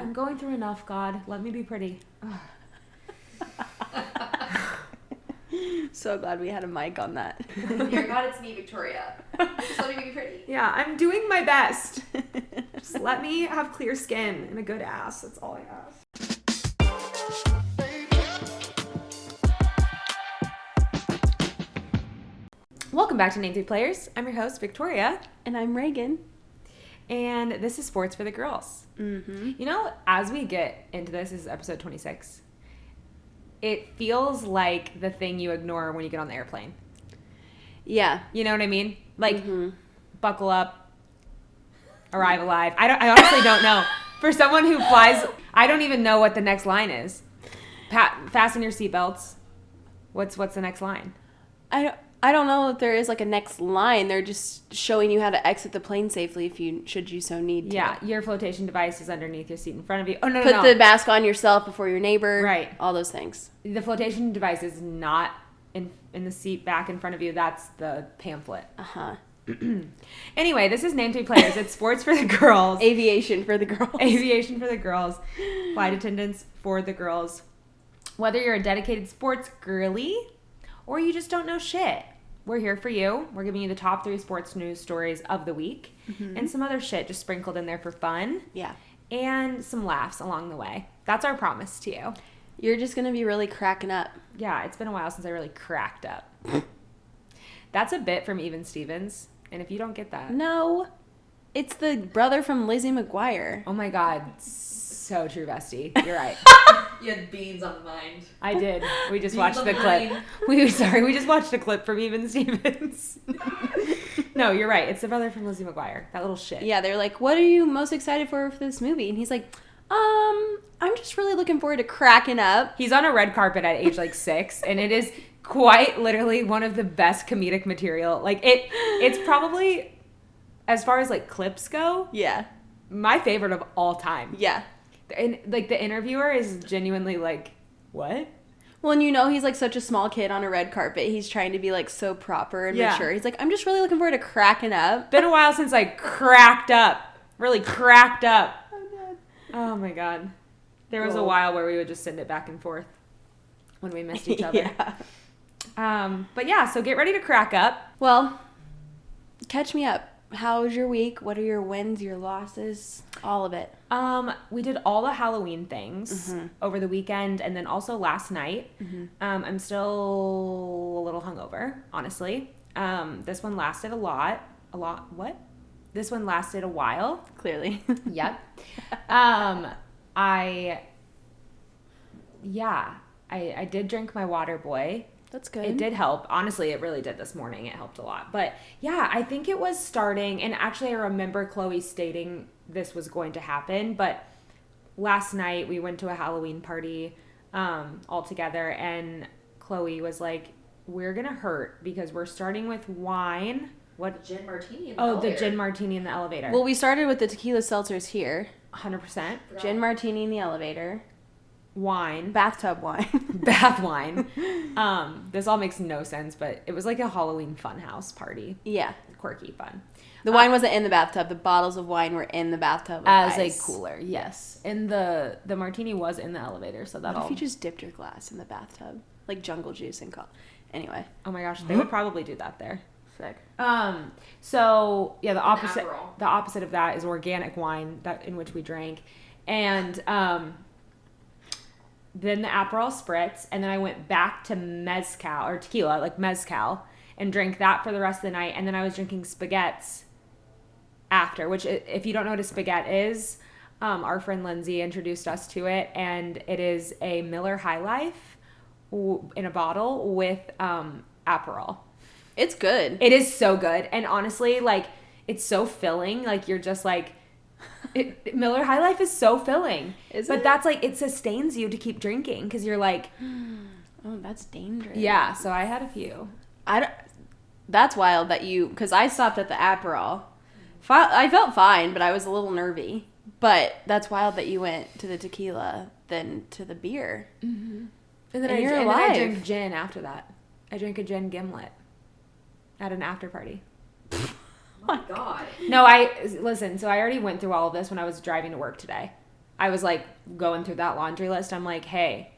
I'm going through enough, God. Let me be pretty. So glad we had a mic on that. Dear God, it's me, Victoria. Just let me be pretty. Yeah, I'm doing my best. Just let me have clear skin and a good ass. That's all I ask. Welcome back to Name 3 Players. I'm your host, Victoria. And I'm Raegan. And this is Sports for the Girls. Mm-hmm. You know, as we get into this is episode 26. It feels like the thing you ignore when you get on the airplane. Yeah. You know what I mean? Like, buckle up, arrive alive. I honestly don't know. For someone who flies, I don't even know what the next line is. Fasten your seatbelts. What's the next line? I don't know if there is like a next line. They're just showing you how to exit the plane safely should you so need to. Yeah, your flotation device is underneath your seat in front of you. Oh, no. Put the mask on yourself before your neighbor. Right. All those things. The flotation device is not in the seat back in front of you. That's the pamphlet. Uh-huh. Anyway, this is Name 3 Players. It's sports for the girls. Aviation for the girls. Aviation for the girls. Flight attendants for the girls. Whether you're a dedicated sports girly or you just don't know shit, we're here for you. We're giving you the top 3 sports news stories of the week and some other shit just sprinkled in there for fun. Yeah. And some laughs along the way. That's our promise to you. You're just going to be really cracking up. Yeah, it's been a while since I really cracked up. That's a bit from Even Stevens. And if you don't get that. No. It's the brother from Lizzie McGuire. Oh my God. So true, bestie. You're right. You had beans on the mind. I did. We just Beans watched on the the clip. mind. We just watched a clip from Even Stevens. No, you're right. It's the brother from Lizzie McGuire. That little shit. Yeah, they're like, what are you most excited for this movie? And he's like, I'm just really looking forward to cracking up. He's on a red carpet at age 6, and it is quite literally one of the best comedic material. Like it's probably, as far as clips go, Yeah. my favorite of all time. Yeah. And the interviewer is genuinely what? Well, and he's such a small kid on a red carpet. He's trying to be so proper and Yeah. mature. He's like, I'm just really looking forward to cracking up. Been a while since I cracked up. Really cracked up. Oh my God. There was a while where we would just send it back and forth when we missed each other. Yeah. But yeah, so get ready to crack up. Well, catch me up. How was your week? What are your wins, your losses? All of it. We did all the Halloween things over the weekend and then also last night. I'm still a little hungover, honestly. This one lasted a lot. What? This one lasted a while. Clearly. Yep. I did drink my Waterboy. That's good. It did help. Honestly, it really did this morning. It helped a lot. But yeah, I think it was starting, and actually I remember Chloe stating this was going to happen, but last night we went to a Halloween party all together, and Chloe was like, we're going to hurt because we're starting with wine. What? Gin martini in the Oh, elevator. the gin martini in the elevator. Well, we started with the tequila seltzers here. 100%. Gin martini in the elevator. Wine. Bathtub wine. Bath wine. This all makes no sense, but it was like a Halloween funhouse party. Yeah. Quirky fun. The wine wasn't in the bathtub. The bottles of wine were in the bathtub. As ice. a cooler, yes. And the martini was in the elevator, so that What all... if you just dipped your glass in the bathtub? Like jungle juice and Anyway. Oh my gosh, they would probably do that there. Sick. So yeah, the Aperol. opposite of that is organic wine in which we drank. And then the Aperol spritz, and then I went back to mezcal or tequila, mezcal, and drank that for the rest of the night. And then I was drinking spaghettis after, which if you don't know what a spaghetti is, our friend Lindsay introduced us to it, and it is a Miller High Life in a bottle with Aperol. It's good. It is so good, and honestly, it's so filling. You're just Miller High Life is so filling. But that's it sustains you to keep drinking because you're oh, that's dangerous. yeah. So I had a few. That's wild that because I stopped at the Aperol. I felt fine, but I was a little nervy. But that's wild that you went to the tequila than to the beer. Mm-hmm. And then you're I alive. drank gin after that. I drank a gin gimlet at an after party. Oh my God. No, listen, so I already went through all of this when I was driving to work today. I was like going through that laundry list. I'm like, hey.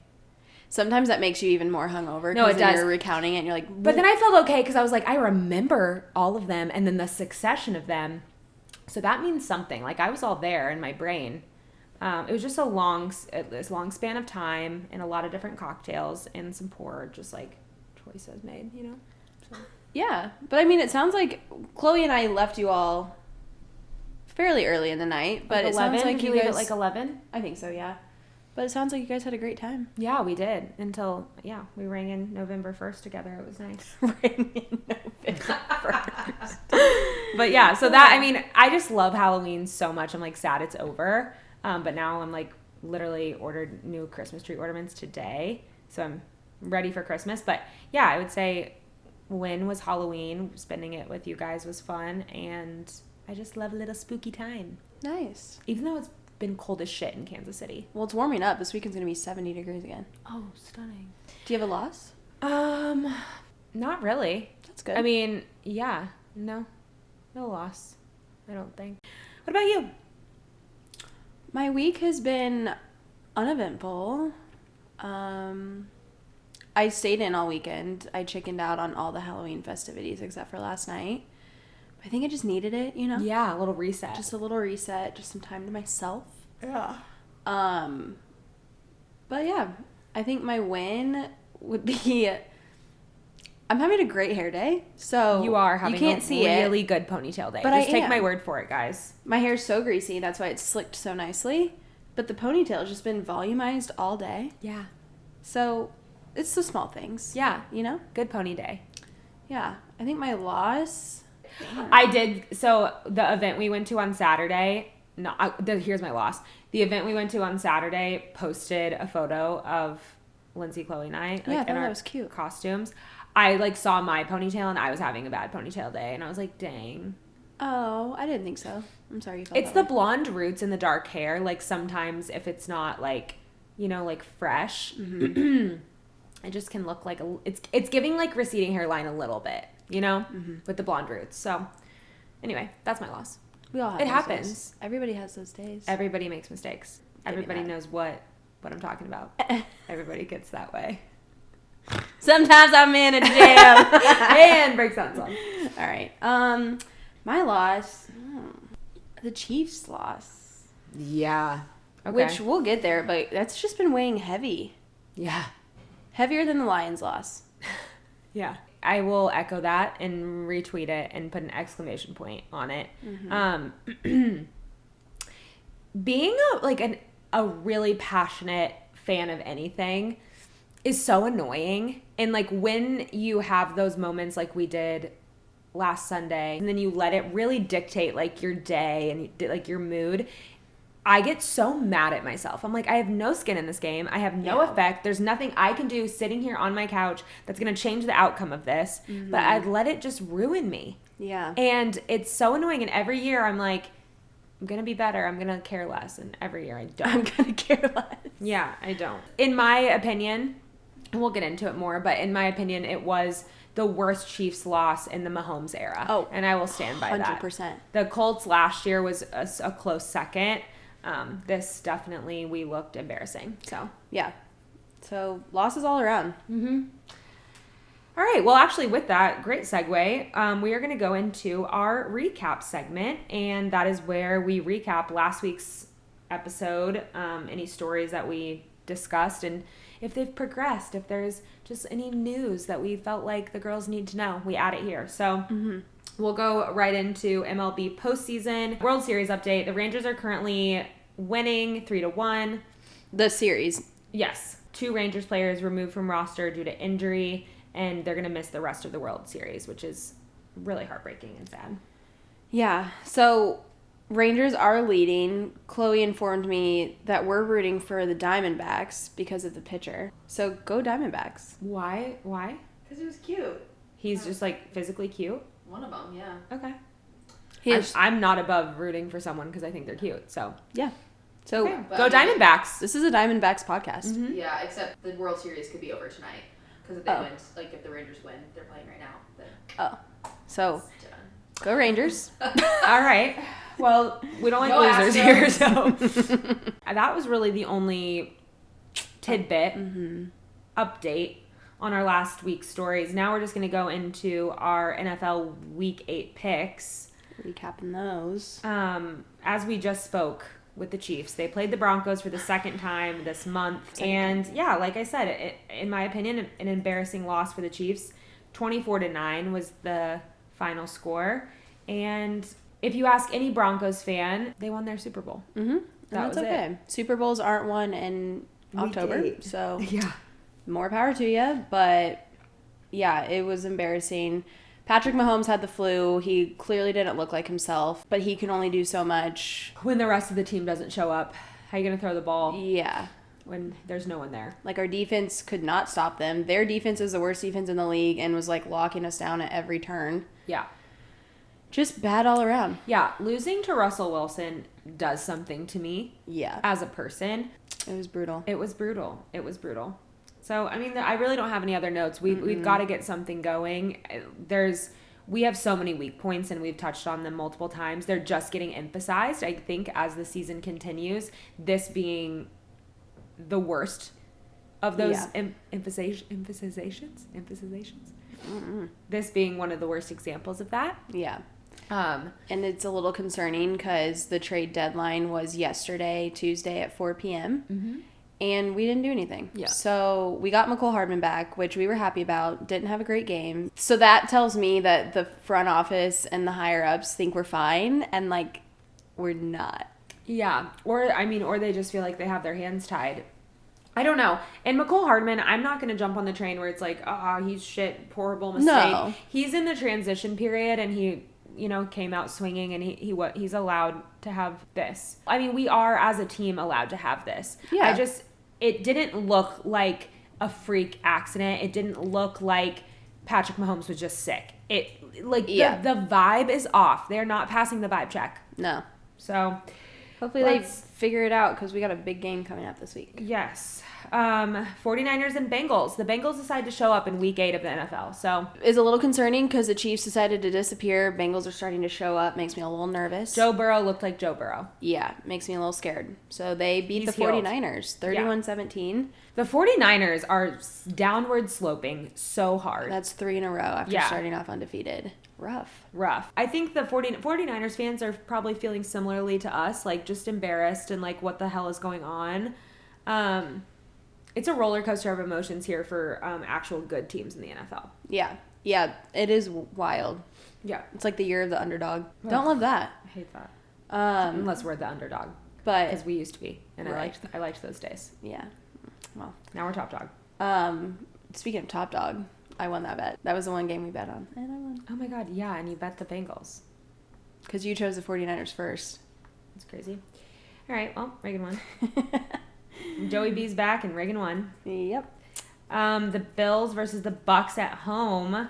Sometimes that makes you even more hungover. No, it does. You're recounting it and you're like... But then I felt okay because I was like, I remember all of them and then the succession of them. So that means something. Like, I was all there in my brain. It was just this long span of time and a lot of different cocktails and some poor just, like, choices made, you know? So. Yeah. But, I mean, it sounds like Chloe and I left you all fairly early in the night. But like it 11? sounds like Did you leave guys... at, like, 11? I think so, yeah. But it sounds like you guys had a great time. Yeah, we did. Until, we rang in November 1st together. It was nice. Rang in November 1st. But yeah, so that, I mean, I just love Halloween so much. I'm like sad it's over. But now I'm like literally ordered new Christmas tree ornaments today. So I'm ready for Christmas. But yeah, I would say when was Halloween? Spending it with you guys was fun. And I just love a little spooky time. Nice. Even though it's been cold as shit in Kansas City. Well, it's warming up. This weekend's going to be 70 degrees again. Oh, stunning. Do you have a loss? Not really. That's good. I mean, yeah. No loss. I don't think. What about you? My week has been uneventful. I stayed in all weekend. I chickened out on all the Halloween festivities except for last night. I think I just needed it, you know? Yeah, a little reset. Just a little reset, just some time to myself. Yeah. But yeah, I think my win would be I'm having a great hair day. So you are having you can't see really it, good ponytail day. but Just I take am. my word for it, guys. My hair's so greasy, that's why it's slicked so nicely. But the ponytail has just been volumized all day. Yeah. So it's the small things. Yeah. You know? Good pony day. Yeah. I think my loss... I did. So the event we went to on Saturday, here's my loss. The event we went to on Saturday posted a photo of Lindsay, Chloe, and I. Yeah, I thought in our that was cute. Costumes. I like saw my ponytail and I was having a bad ponytail day. And I was like, dang. Oh, I didn't think so. I'm sorry you felt It's that the way. blonde roots and the dark hair. Like sometimes if it's not like, you know, like fresh, it just can look like it's giving like receding hairline a little bit, you know, with the blonde roots. So anyway, that's my loss. We all have It those happens. days. Everybody has those days. Everybody makes mistakes. Give me Everybody that. knows what I'm talking about. Everybody gets that way. Sometimes I'm in a jam. And breaks that song. All right. My loss, the Chiefs' loss. Yeah. Okay. Which we'll get there, but that's just been weighing heavy. Yeah. Heavier than the Lions' loss. Yeah. I will echo that and retweet it and put an exclamation point on it. Being a really passionate fan of anything is so annoying. And like when you have those moments like we did last Sunday and then you let it really dictate like your day and like your mood, I get so mad at myself. I'm like, I have no skin in this game. I have no effect. There's nothing I can do sitting here on my couch that's going to change the outcome of this. But I let it just ruin me. Yeah. And it's so annoying. And every year I'm like, I'm going to be better. I'm going to care less. And every year I don't. I'm going to care less. Yeah, I don't. In my opinion, and we'll get into it more, but in my opinion, it was the worst Chiefs loss in the Mahomes era. Oh, and I will stand by 100%. that. The Colts last year was a close second. This definitely, we looked embarrassing. So Yeah. So losses all around. all right. Well, actually, with that, great segue. We are going to go into our recap segment, and that is where we recap last week's episode, any stories that we discussed, and if they've progressed, if there's just any news that we felt like the girls need to know, we add it here. So we'll go right into MLB postseason World Series update. The Rangers are currently winning 3-1. The series. Yes. 2 Rangers players removed from roster due to injury, and they're going to miss the rest of the World Series, which is really heartbreaking and sad. Yeah. So Rangers are leading. Chloe informed me that we're rooting for the Diamondbacks because of the pitcher. So go Diamondbacks. Why? Because he was cute. He's just like physically cute? One of them, yeah. Okay. I'm not above rooting for someone because I think they're cute. So Yeah. So okay. But Go I mean, Diamondbacks. this is a Diamondbacks podcast. Yeah, except the World Series could be over tonight. Because if they win, like if the Rangers win, they're playing right now. Then Oh. So it's done. Go Rangers. All right. Well, we don't like No losers Astros. here, so that was really the only tidbit update on our last week's stories. Now we're just going to go into our NFL Week 8 picks. Recapping those. As we just spoke with the Chiefs, they played the Broncos for the second time this month. And yeah, like I said, in my opinion, an embarrassing loss for the Chiefs. 24-9 was the final score. And if you ask any Broncos fan, they won their Super Bowl. Mm-hmm. That's okay. it. Super Bowls aren't won in Week October, 8. so Yeah. more power to you. But yeah, it was embarrassing. Patrick Mahomes had the flu. He clearly didn't look like himself, but he can only do so much. When the rest of the team doesn't show up, how are you going to throw the ball Yeah. when there's no one there? Like, our defense could not stop them. Their defense is the worst defense in the league and was, like, locking us down at every turn. Yeah. Just bad all around. Yeah, losing to Russell Wilson does something to me Yeah. as a person. It was brutal. It was brutal. It was brutal. So, I mean, I really don't have any other notes. We've got to get something going. We have so many weak points, and we've touched on them multiple times. They're just getting emphasized, I think, as the season continues, this being the worst of those emphasizations. This being one of the worst examples of that. Yeah. And it's a little concerning because the trade deadline was yesterday, Tuesday at 4 p.m. Mm-hmm. And we didn't do anything. Yeah. So we got McCole Hardman back, which we were happy about. Didn't have a great game. So that tells me that the front office and the higher ups think we're fine, and like we're not. Yeah. Or they just feel like they have their hands tied. I don't know. And McCole Hardman, I'm not going to jump on the train where it's like, he's shit, horrible mistake. No. He's in the transition period, and he, came out swinging, and he's allowed to have this. I mean, we are, as a team, allowed to have this. Yeah. It didn't look like a freak accident. It didn't look like Patrick Mahomes was just sick. The vibe is off. They're not passing the vibe check. No. So Hopefully they figure it out because we got a big game coming up this week. yes. 49ers and Bengals. The Bengals decide to show up in week 8 of the NFL. So It's a little concerning because the Chiefs decided to disappear. Bengals are starting to show up. Makes me a little nervous. Joe Burrow looked like Joe Burrow. Yeah, makes me a little scared. So they beat He's the 49ers 31-17. The 49ers are downward sloping so hard. That's 3 in a row after starting off undefeated. Rough. I think the 49ers fans are probably feeling similarly to us, like just embarrassed and like what the hell is going on. It's a roller coaster of emotions here for actual good teams in the NFL. Yeah, it is wild. Yeah. It's like the year of the underdog. Don't love that. I hate that. Unless we're the underdog. But because we used to be, and right. I liked those days. Yeah. Well, now we're top dog. Speaking of top dog, I won that bet. That was the one game we bet on, and I won. Oh my god, yeah, and you bet the Bengals. Because you chose the 49ers first. That's crazy. All right, well, Raegan won. Joey B's back, and Raegan won. Yep. The Bills versus the Bucks at home.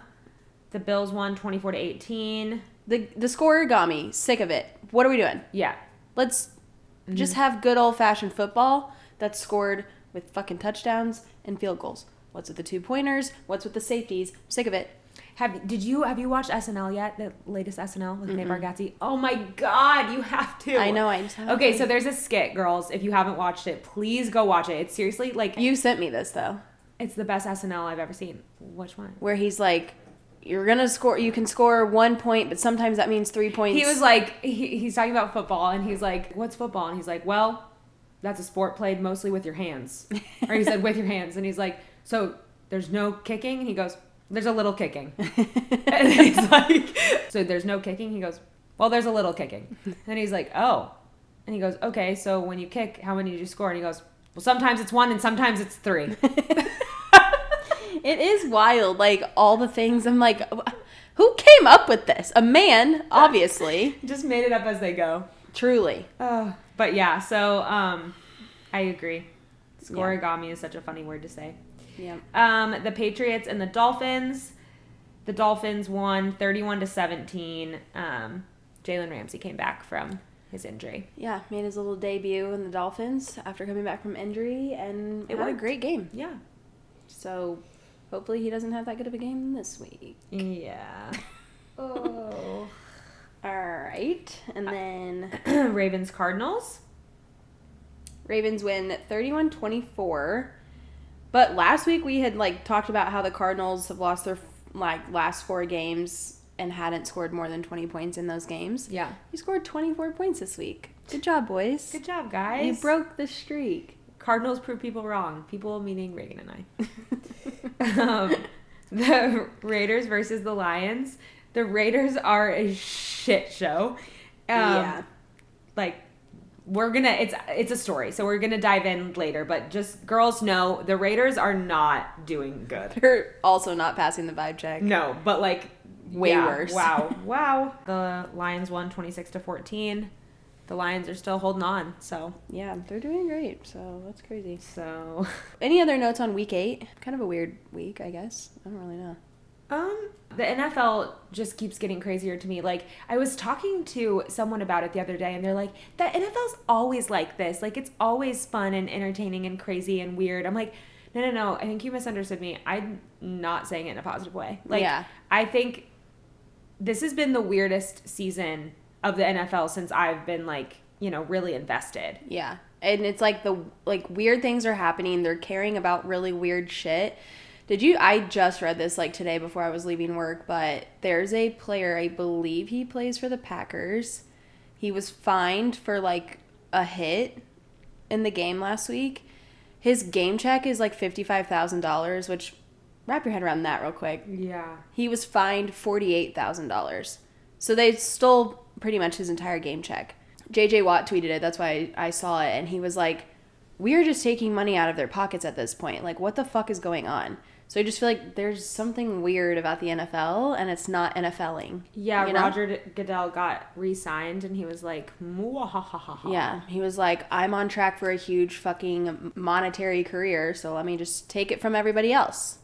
The Bills won 24-18. The score got me sick of it. What are we doing? Yeah. Let's just have good old-fashioned football that's scored with fucking touchdowns and field goals. What's with the 2-pointers? What's with the safeties? I'm sick of it. Have you watched SNL yet? The latest SNL with Nate Bargatze? Oh my god, you have to. I know, I just haven't. Okay, so there's a skit, girls. If you haven't watched it, please go watch it. It's seriously like You sent me this though. It's the best SNL I've ever seen. Which one? Where he's like, you can score 1 point, but sometimes that means 3 points. He was like, he's talking about football, and he's like, what's football? And he's like, well, that's a sport played mostly with your hands. Or he said, with your hands. And he's like, so there's no kicking? And he goes, there's a little kicking. And he's like, so there's no kicking? He goes, well, there's a little kicking. And he's like, oh. And he goes, okay, so when you kick, how many did you score? And he goes, well, sometimes it's 1 and sometimes it's 3. It is wild, like all the things. I'm like, who came up with this? A man, obviously. Just made it up as they go. Truly. But yeah, so I agree. Scorigami is such a funny word to say. Yeah. The Patriots and the Dolphins. The Dolphins won 31-17. Jalen Ramsey came back from his injury. Yeah, made his little debut in the Dolphins after coming back from injury, and It had a worked. great game. Yeah. So hopefully he doesn't have that good of a game this week. Yeah. Oh. right. And then Ravens Cardinals. Ravens win 31-24. But last week we had talked about how the Cardinals have lost their last 4 games and hadn't scored more than 20 points in those games. Yeah. You scored 24 points this week. Good job, boys. Good job, guys. You broke the streak. Cardinals prove people wrong. People meaning Raegan and I. The Raiders versus the Lions. The Raiders are a shit show. We're gonna it's a story, so we're gonna dive in later, but just girls know the Raiders are not doing good. They're also not passing the vibe check. No, but way worse. Wow. The Lions won 26-14. The Lions are still holding on, so yeah, they're doing great, so that's crazy. So any other notes on week 8? Kind of a weird week, I guess. I don't really know. The NFL just keeps getting crazier to me. I was talking to someone about it the other day, and they're like, the NFL's always like this. It's always fun and entertaining and crazy and weird. I'm like, no. I think you misunderstood me. I'm not saying it in a positive way. Yeah. I think this has been the weirdest season of the NFL since I've been, really invested. Yeah. And it's weird things are happening. They're caring about really weird shit. I just read this today before I was leaving work, but there's a player, I believe he plays for the Packers. He was fined for a hit in the game last week. His game check is $55,000, which wrap your head around that real quick. Yeah. He was fined $48,000. So they stole pretty much his entire game check. JJ Watt tweeted it. That's why I saw it. And he was like, we're just taking money out of their pockets at this point. What the fuck is going on? So I just feel there's something weird about the NFL, and it's not NFLing. Yeah, Roger Goodell got re-signed, and he was like, "Mwahahaha." Yeah, he was like, I'm on track for a huge fucking monetary career, so let me just take it from everybody else.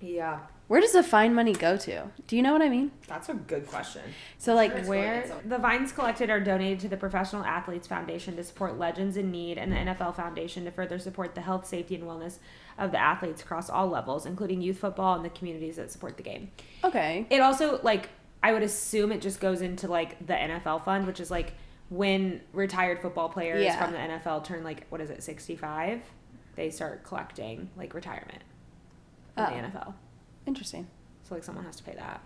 Yeah. Where does the fine money go to? Do you know what I mean? That's a good question. So where the fines collected are donated to the Professional Athletes Foundation to support legends in need, and the NFL Foundation to further support the health, safety, and wellness of the athletes across all levels, including youth football and the communities that support the game. Okay. It also, I would assume it just goes into, the NFL fund, which is, when retired football players from the NFL turn, 65? They start collecting, retirement from the NFL. Interesting. So, someone has to pay that.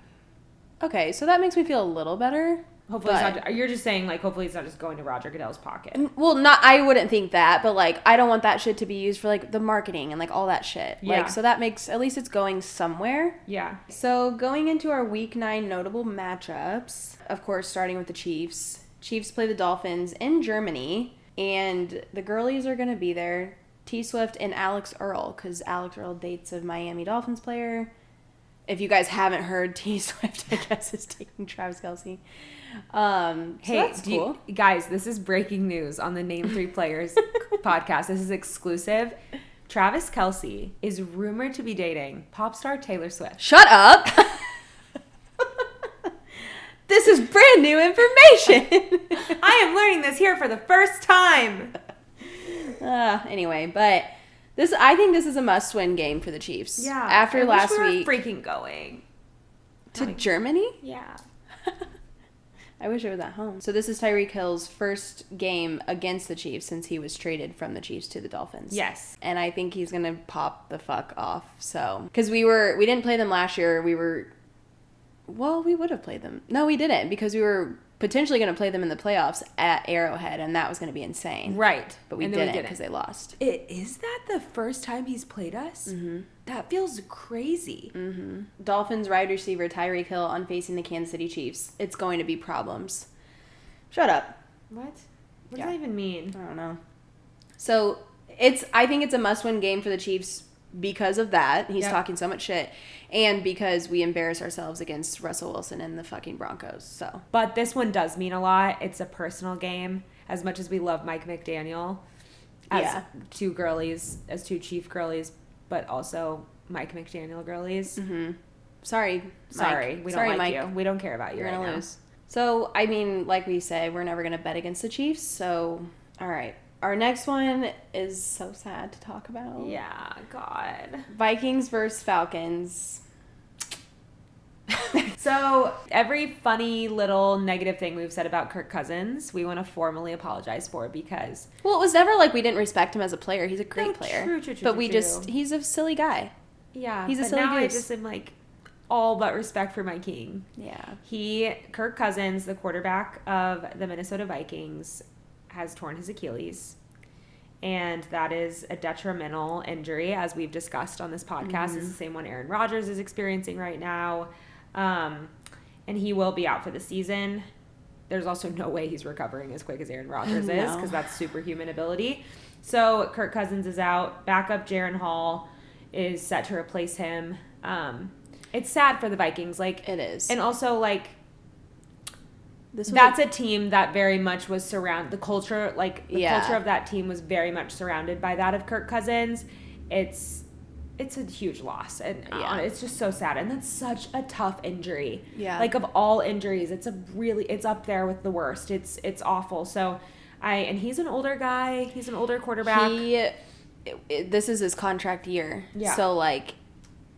Okay, so that makes me feel a little better. Hopefully it's not, you're just saying, hopefully it's not just going to Roger Goodell's pocket. Well, I wouldn't think that, but, I don't want that shit to be used for, the marketing and, all that shit. Yeah. So that makes, at least it's going somewhere. Yeah. So going into our Week 9 notable matchups, of course, starting with the Chiefs. Chiefs play the Dolphins in Germany, and the girlies are going to be there. T Swift and Alex Earl, because Alex Earl dates a Miami Dolphins player. If you guys haven't heard, T Swift, I guess, is taking Travis Kelce. So that's cool. Guys, this is breaking news on the Name 3 Players podcast. This is exclusive. Travis Kelce is rumored to be dating pop star Taylor Swift. Shut up! This is brand new information. I am learning this here for the first time. Anyway, but I think this is a must-win game for the Chiefs. Yeah. After last week, freaking going to Germany. Yeah. I wish it was at home. So this is Tyreek Hill's first game against the Chiefs since he was traded from the Chiefs to the Dolphins. Yes. And I think he's gonna pop the fuck off. So because we didn't play them last year. We would have played them. No, we didn't, because we were potentially going to play them in the playoffs at Arrowhead, and that was going to be insane. Right. But we didn't because they lost. Is that the first time he's played us? Mm-hmm. That feels crazy. Mm-hmm. Dolphins wide receiver Tyreek Hill on facing the Kansas City Chiefs. It's going to be problems. Shut up. What? What does that even mean? I don't know. So I think it's a must-win game for the Chiefs because of that. He's talking so much shit. And because we embarrass ourselves against Russell Wilson and the fucking Broncos. So, but this one does mean a lot. It's a personal game. As much as we love Mike McDaniel as two Chief girlies, but also Mike McDaniel girlies. Mm-hmm. Sorry, we don't like Mike. you. We don't care about you. You're right gonna now. lose. So, I mean, like we said, we're never gonna bet against the Chiefs. So, all right. Our next one is so sad to talk about. Yeah, God. Vikings versus Falcons. So every funny little negative thing we've said about Kirk Cousins, we want to formally apologize for because... Well, it was never like we didn't respect him as a player. He's a great player. True, but he's a silly guy. Yeah. He's a silly now goose. I just am like all but respect for my king. Yeah. Kirk Cousins, the quarterback of the Minnesota Vikings, has torn his Achilles. And that is a detrimental injury, as we've discussed on this podcast. It's the same one Aaron Rodgers is experiencing right now. And he will be out for the season. There's also no way he's recovering as quick as Aaron Rodgers is, because that's superhuman ability. So Kirk Cousins is out. Backup Jaren Hall is set to replace him. It's sad for the Vikings. Like, it is. And also, like, that's a team that very much was the culture of that team was very much surrounded by that of Kirk Cousins. It's a huge loss, and it's just so sad, and that's such a tough injury. Yeah. Like, of all injuries, it's up there with the worst. It's awful. So and he's an older guy. He's an older quarterback. This is his contract year. Yeah. So, like,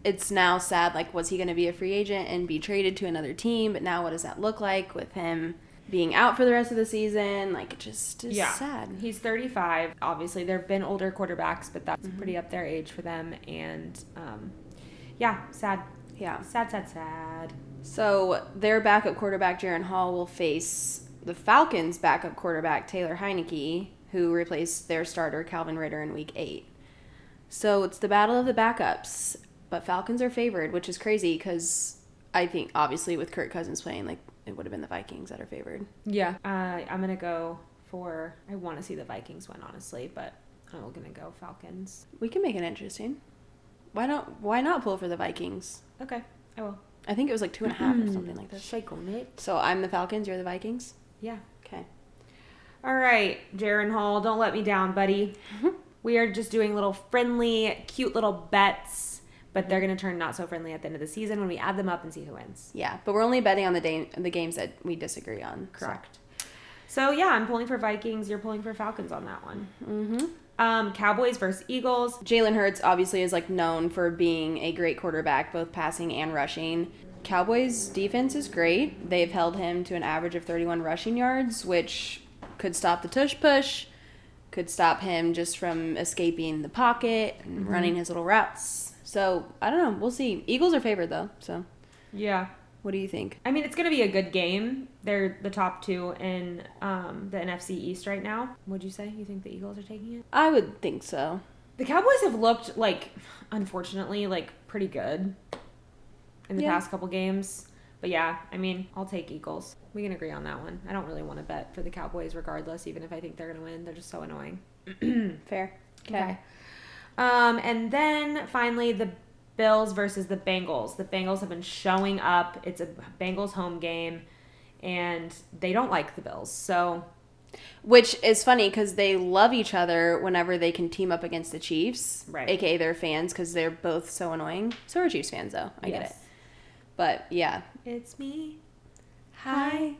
it's now sad, like, was he going to be a free agent and be traded to another team? But now what does that look like with him being out for the rest of the season? Like, it just is sad. He's 35. Obviously, there have been older quarterbacks, but that's pretty up their age for them. And, sad. Yeah. Sad. So, their backup quarterback, Jaren Hall, will face the Falcons' backup quarterback, Taylor Heineke, who replaced their starter, Calvin Ritter, in Week 8. So, it's the battle of the backups. But Falcons are favored, which is crazy because I think, obviously, with Kirk Cousins playing, like, it would have been the Vikings that are favored. Yeah. I'm going to go I want to see the Vikings win, honestly, but I'm going to go Falcons. We can make it interesting. Why not pull for the Vikings? Okay, I will. I think it was like 2.5 or something like that. Shake on it. So I'm the Falcons, you're the Vikings? Yeah. Okay. All right, Jaren Hall, don't let me down, buddy. We are just doing little friendly, cute little bets. But they're going to turn not so friendly at the end of the season when we add them up and see who wins. Yeah, but we're only betting on the games that we disagree on. Correct. So, I'm pulling for Vikings. You're pulling for Falcons on that one. Mm-hmm. Cowboys versus Eagles. Jalen Hurts obviously is, like, known for being a great quarterback, both passing and rushing. Cowboys' defense is great. They've held him to an average of 31 rushing yards, which could stop the tush push, could stop him just from escaping the pocket and running his little routes. So, I don't know. We'll see. Eagles are favored, though. So, yeah. What do you think? I mean, it's going to be a good game. They're the top two in the NFC East right now. What'd you say? You think the Eagles are taking it? I would think so. The Cowboys have looked, like, unfortunately, like, pretty good in the past couple games. But, I mean, I'll take Eagles. We can agree on that one. I don't really want to bet for the Cowboys regardless, even if I think they're going to win. They're just so annoying. Fair. Okay. And then finally the Bills versus the Bengals. The Bengals have been showing up. It's a Bengals home game, and they don't like the Bills. So, which is funny because they love each other whenever they can team up against the Chiefs, right? AKA their fans, because they're both so annoying. So are Chiefs fans, though. I get it. But yeah, it's me. Hi,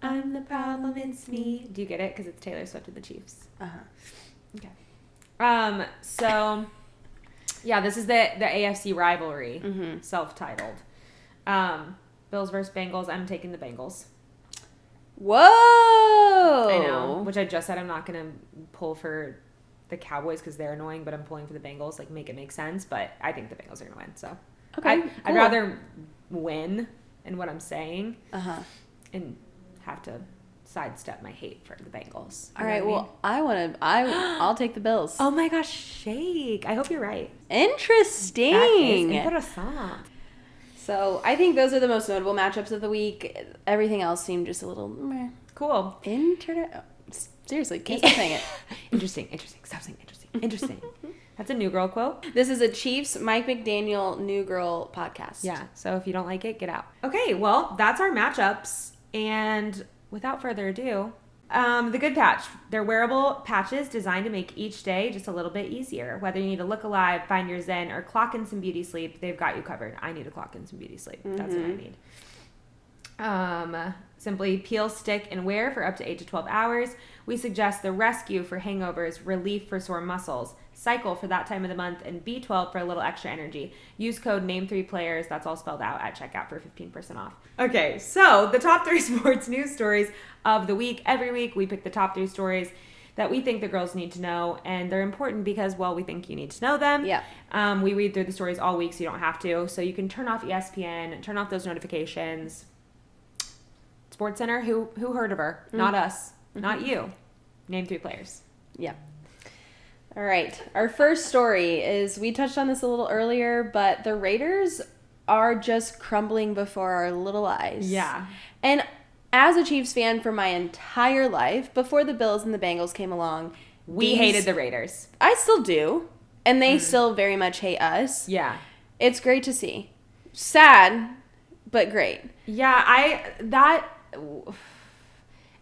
I'm the problem. It's me. Do you get it? Because it's Taylor Swift and the Chiefs. Okay. So, this is the AFC rivalry, self-titled. Bills versus Bengals. I'm taking the Bengals. Whoa! I know, which I just said I'm not going to pull for the Cowboys because they're annoying, but I'm pulling for the Bengals, like, make it make sense, but I think the Bengals are going to win, so. Okay, I'd rather win in what I'm saying and have to sidestep my hate for the Bengals. All right, well, I'll take the Bills. Oh my gosh, shake. I hope you're right. Interesting. That is interessant. So I think those are the most notable matchups of the week. Everything else seemed just a little meh. Cool. Seriously, can't stop saying it. Interesting. Stop saying interesting. That's a New Girl quote. This is a Chiefs Mike McDaniel New Girl podcast. Yeah, so if you don't like it, get out. Okay, well, that's our matchups. And without further ado, the Good Patch. They're wearable patches designed to make each day just a little bit easier. Whether you need to look alive, find your zen, or clock in some beauty sleep, they've got you covered. I need to clock in some beauty sleep. That's what I need. Simply peel, stick, and wear for up to 8 to 12 hours. We suggest the Rescue for hangovers, relief for sore muscles, Cycle for that time of the month, and B12 for a little extra energy. Use code NAME3PLAYERS, that's all spelled out, at checkout for 15% off. Okay, so the top 3 sports news stories of the week. Every week we pick the top 3 stories that we think the girls need to know, and they're important because, well, we think you need to know them. Yeah. We read through the stories all week, so you don't have to. So you can turn off ESPN, turn off those notifications. Sports Center, who heard of her? Not us. Not you. Name 3 players. Yeah. All right. Our first story is, we touched on this a little earlier, but the Raiders are just crumbling before our little eyes. Yeah. And as a Chiefs fan for my entire life, before the Bills and the Bengals came along, We hated the Raiders. I still do. And they still very much hate us. Yeah. It's great to see. Sad, but great. Yeah,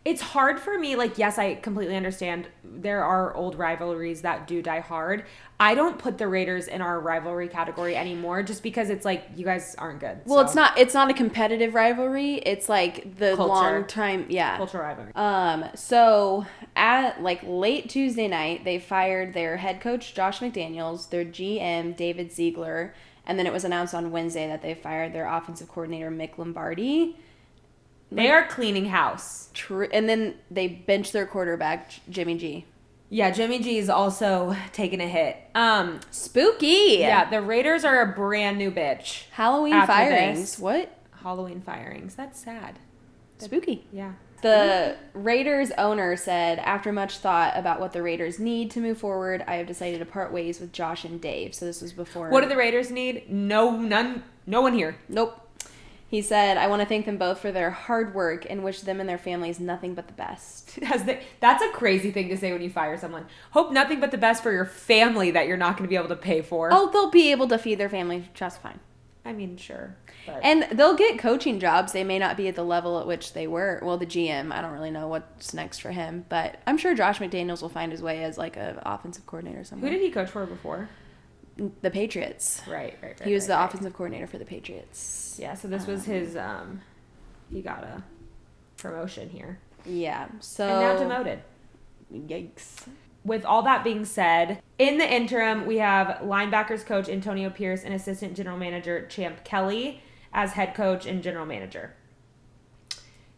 it's hard for me. Like, yes, I completely understand there are old rivalries that do die hard. I don't put the Raiders in our rivalry category anymore just because it's like, you guys aren't good. Well, so. it's not a competitive rivalry. It's like the Culture. long time, yeah. Cultural rivalry. So at like late Tuesday night, they fired their head coach Josh McDaniels, their GM David Ziegler, and then it was announced on Wednesday that they fired their offensive coordinator Mick Lombardi. They are cleaning house. True, and then they benched their quarterback Jimmy G. Yeah, Jimmy G is also taking a hit. Spooky. Yeah, the Raiders are a brand new bitch. Halloween After firings. this. What? Halloween firings. That's sad. Spooky. Yeah. The Raiders owner said, after much thought about what the Raiders need to move forward, I have decided to part ways with Josh and Dave. So this was before. What do the Raiders need? No one here. Nope. He said, I want to thank them both for their hard work and wish them and their families nothing but the best. That's a crazy thing to say when you fire someone. Hope nothing but the best for your family that you're not going to be able to pay for. Oh, they'll be able to feed their family just fine. I mean, sure. But. And they'll get coaching jobs. They may not be at the level at which they were. Well, the GM, I don't really know what's next for him. But I'm sure Josh McDaniels will find his way as like an offensive coordinator somewhere. Who did he coach for before? The Patriots. Right. He was the offensive coordinator for the Patriots. Yeah, so this was his, he got a promotion here. Yeah, so. And now demoted. Yikes. With all that being said, in the interim, we have linebackers coach Antonio Pierce and assistant general manager Champ Kelly as head coach and general manager.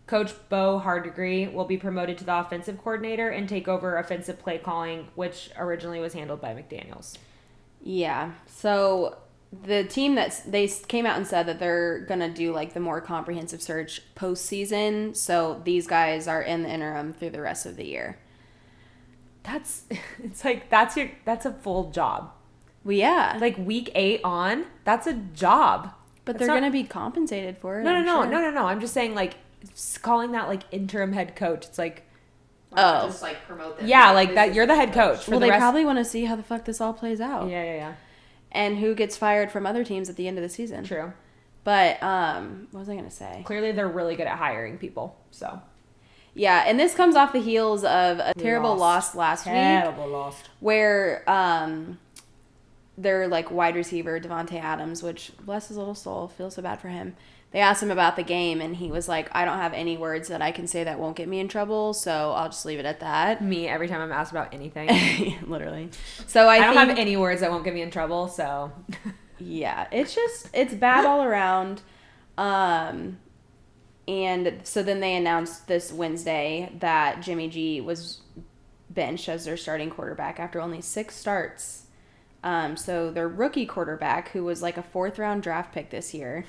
Coach Bo Hardegre will be promoted to the offensive coordinator and take over offensive play calling, which originally was handled by McDaniels. Yeah, so the team they came out and said that they're going to do like the more comprehensive search postseason. So these guys are in the interim through the rest of the year. That's a full job. Well, yeah. Like week 8 on, that's a job. But they're going to be compensated for it. No. I'm just saying, like, calling that like interim head coach. It's like, Just like promote them. yeah, like that. You're the head coach. Well, they probably want to see how the fuck this all plays out. Yeah. And who gets fired from other teams at the end of the season. True. But what was I going to say? Clearly, they're really good at hiring people. So. Yeah, and this comes off the heels of a terrible loss last week. Terrible loss. Where their like wide receiver Devontae Adams, which bless his little soul, feel so bad for him. They asked him about the game, and he was like, I don't have any words that I can say that won't get me in trouble, so I'll just leave it at that. Me, every time I'm asked about anything. Literally. So I don't have any words that won't get me in trouble, so. Yeah, it's bad all around. And so then they announced this Wednesday that Jimmy G was benched as their starting quarterback after only 6 starts. So their rookie quarterback, who was like a 4th-round draft pick this year,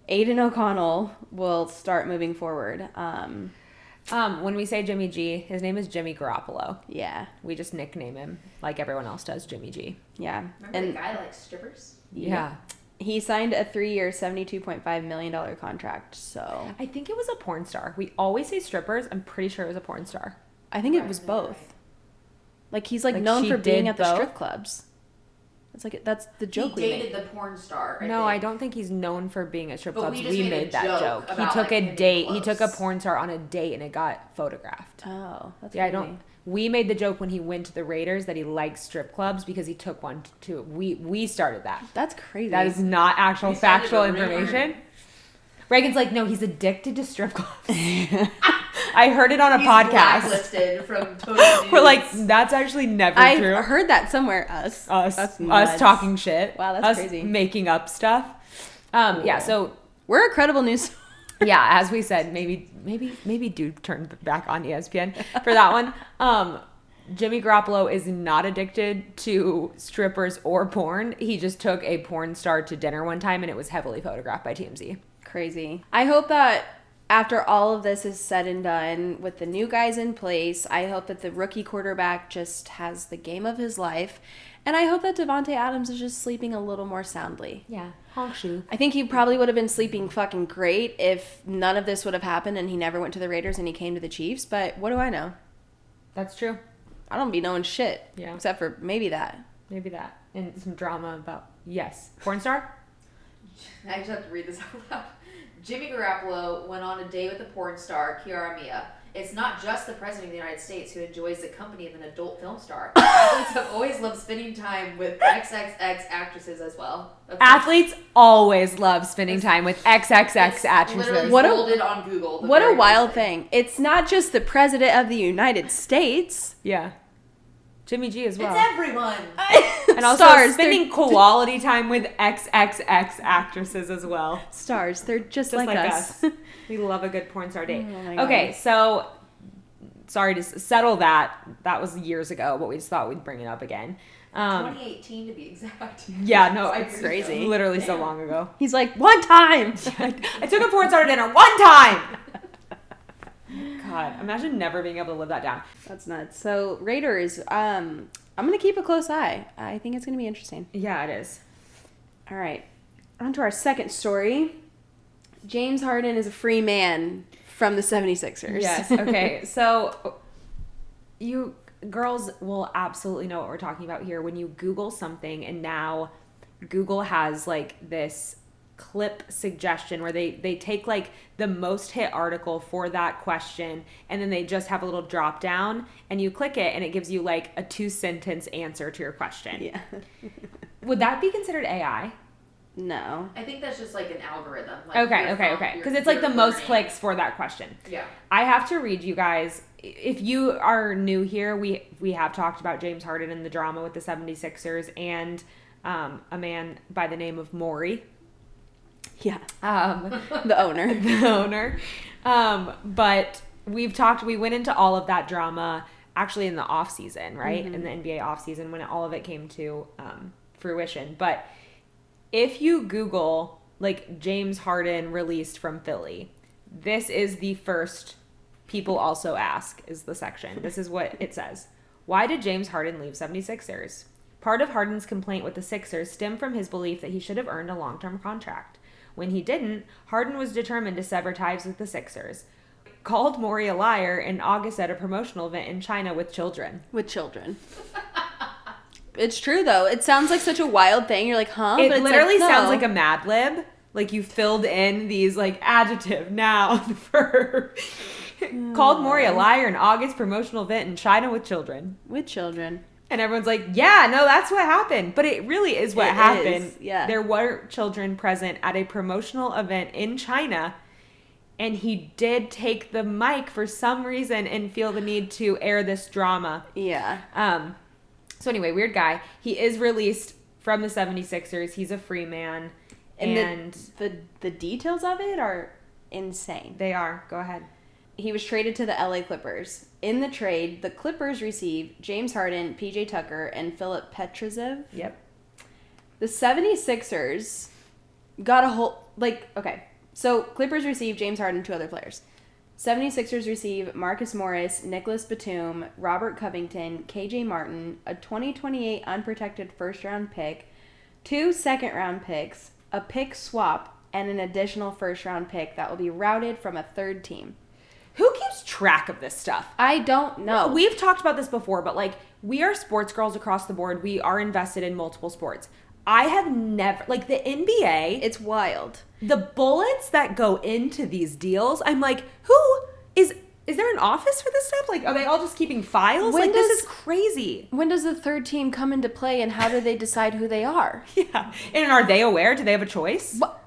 Aiden O'Connell, will start moving forward. When we say Jimmy G, his name is Jimmy Garoppolo. Yeah. We just nickname him like everyone else does, Jimmy G. Yeah. Remember the guy likes strippers? Yeah. He signed a 3-year, $72.5 million contract, so. I think it was a porn star. We always say strippers. I'm pretty sure it was a porn star. I think it was both. Like, he's, like known for being at the strip clubs. It's like, that's the joke we made. He dated the porn star. I don't think he's known for being at strip clubs. We made that joke. He about, took like, a date. He took a porn star on a date, and it got photographed. Oh, that's yeah. crazy. We made the joke when he went to the Raiders that he likes strip clubs because he took one to. We started that. That's crazy. That is not actual factual information. Raegan's like, no, he's addicted to strip clubs. I heard it on a He's podcast. blacklisted from Total News. We're like, that's actually never true. I heard that somewhere. Us Talking shit. Wow, that's us crazy. Making up stuff. Yeah, so we're a credible news. yeah, as we said, maybe do turn back on ESPN for that one. Jimmy Garoppolo is not addicted to strippers or porn. He just took a porn star to dinner one time, and it was heavily photographed by TMZ. Crazy. I hope that after all of this is said and done, with the new guys in place, I hope that the rookie quarterback just has the game of his life. And I hope that Devontae Adams is just sleeping a little more soundly. Yeah, honk shoe. I think he probably would have been sleeping fucking great if none of this would have happened and he never went to the Raiders and he came to the Chiefs. But what do I know? That's true. I don't be knowing shit. Yeah. Except for maybe that. Maybe that. And some drama about, yes. Porn star? I just have to read this out loud. Jimmy Garoppolo went on a date with the porn star, Kiara Mia. It's not just the President of the United States who enjoys the company of an adult film star. Athletes have always loved spending time with XXX actresses as well. Athletes always love spending time with XXX actresses. Literally What a- bolded on Google. What a wild thing. It's not just the President of the United States. Yeah. Jimmy G as well. It's everyone. And also Stars, spending quality time with XXX actresses as well. Stars. They're just like us. We love a good porn star date. Oh my God. Okay, so sorry to settle that. That was years ago, but we just thought we'd bring it up again. 2018 to be exact. Yeah, no, 5 it's years crazy. ago. literally so Damn. long ago. He's like, one time. I took a porn star to dinner one time. God, imagine never being able to live that down. That's nuts. So Raiders, I'm going to keep a close eye. I think it's going to be interesting. Yeah, it is. All right. On to our second story. James Harden is a free man from the 76ers. Yes. Okay. So you girls will absolutely know what we're talking about here when you Google something, and now Google has like this clip suggestion where they take like the most hit article for that question, and then they just have a little drop down, and you click it and it gives you like a 2-sentence answer to your question. Yeah. Would that be considered AI? No. I think that's just like an algorithm. Like Okay. Because it's like the most clicks for that question. Yeah. I have to read you guys. If you are new here, we have talked about James Harden and the drama with the 76ers and a man by the name of Maury. Yeah. The The owner. But we went into all of that drama actually in the off season, right? Mm-hmm. In the NBA off season when all of it came to fruition. But if you Google like James Harden released from Philly, this is the first people also ask is the section. This is what it says. Why did James Harden leave 76ers? Part of Harden's complaint with the Sixers stemmed from his belief that he should have earned a long-term contract. When he didn't, Harden was determined to sever ties with the Sixers. Called Maury a liar in August at a promotional event in China with children. With children. It's true, though. It sounds like such a wild thing. You're like, huh? It But it's literally like, sounds no. like a Mad Lib. Like you filled in these like adjective, noun, verb. Called Maury a liar in August promotional event in China with children. With children. And everyone's like, yeah, no, that's what happened. But it really is what happened. is, yeah. There were children present at a promotional event in China. And he did take the mic for some reason and feel the need to air this drama. Yeah. So anyway, weird guy. He is released from the 76ers. He's a free man. And the details of it are insane. they are. Go ahead. He was traded to the LA Clippers. In the trade, the Clippers received James Harden, PJ Tucker, and Philip Petrusev. Yep. The 76ers got a whole, so Clippers received James Harden and 2 other players. 76ers receive Marcus Morris, Nicholas Batum, Robert Covington, KJ Martin, a 2028 unprotected first-round pick, 2 second-round picks, a pick swap, and an additional first-round pick that will be routed from a third team. Who keeps track of this stuff? I don't know. We've talked about this before, but like we are sports girls across the board. We are invested in multiple sports. I have never, like the NBA, It's wild. the bullets that go into these deals, I'm like, is there an office for this stuff? Like, are they all just keeping files? When This does- is crazy. When does the third team come into play, and how do they decide who they are? Yeah. And are they aware? Do they have a choice? What?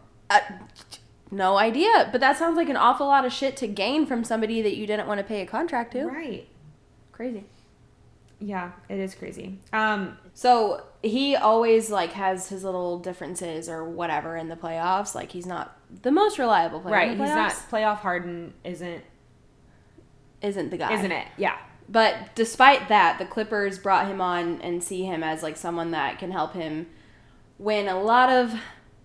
No idea. But that sounds like an awful lot of shit to gain from somebody that you didn't want to pay a contract to. Right. Crazy. Yeah, it is crazy. So he always like has his little differences or whatever in the playoffs. Like he's not the most reliable player. Right. In the He's playoffs. not playoff Harden isn't the guy. Isn't it? Yeah. But despite that, the Clippers brought him on and see him as like someone that can help him win a lot of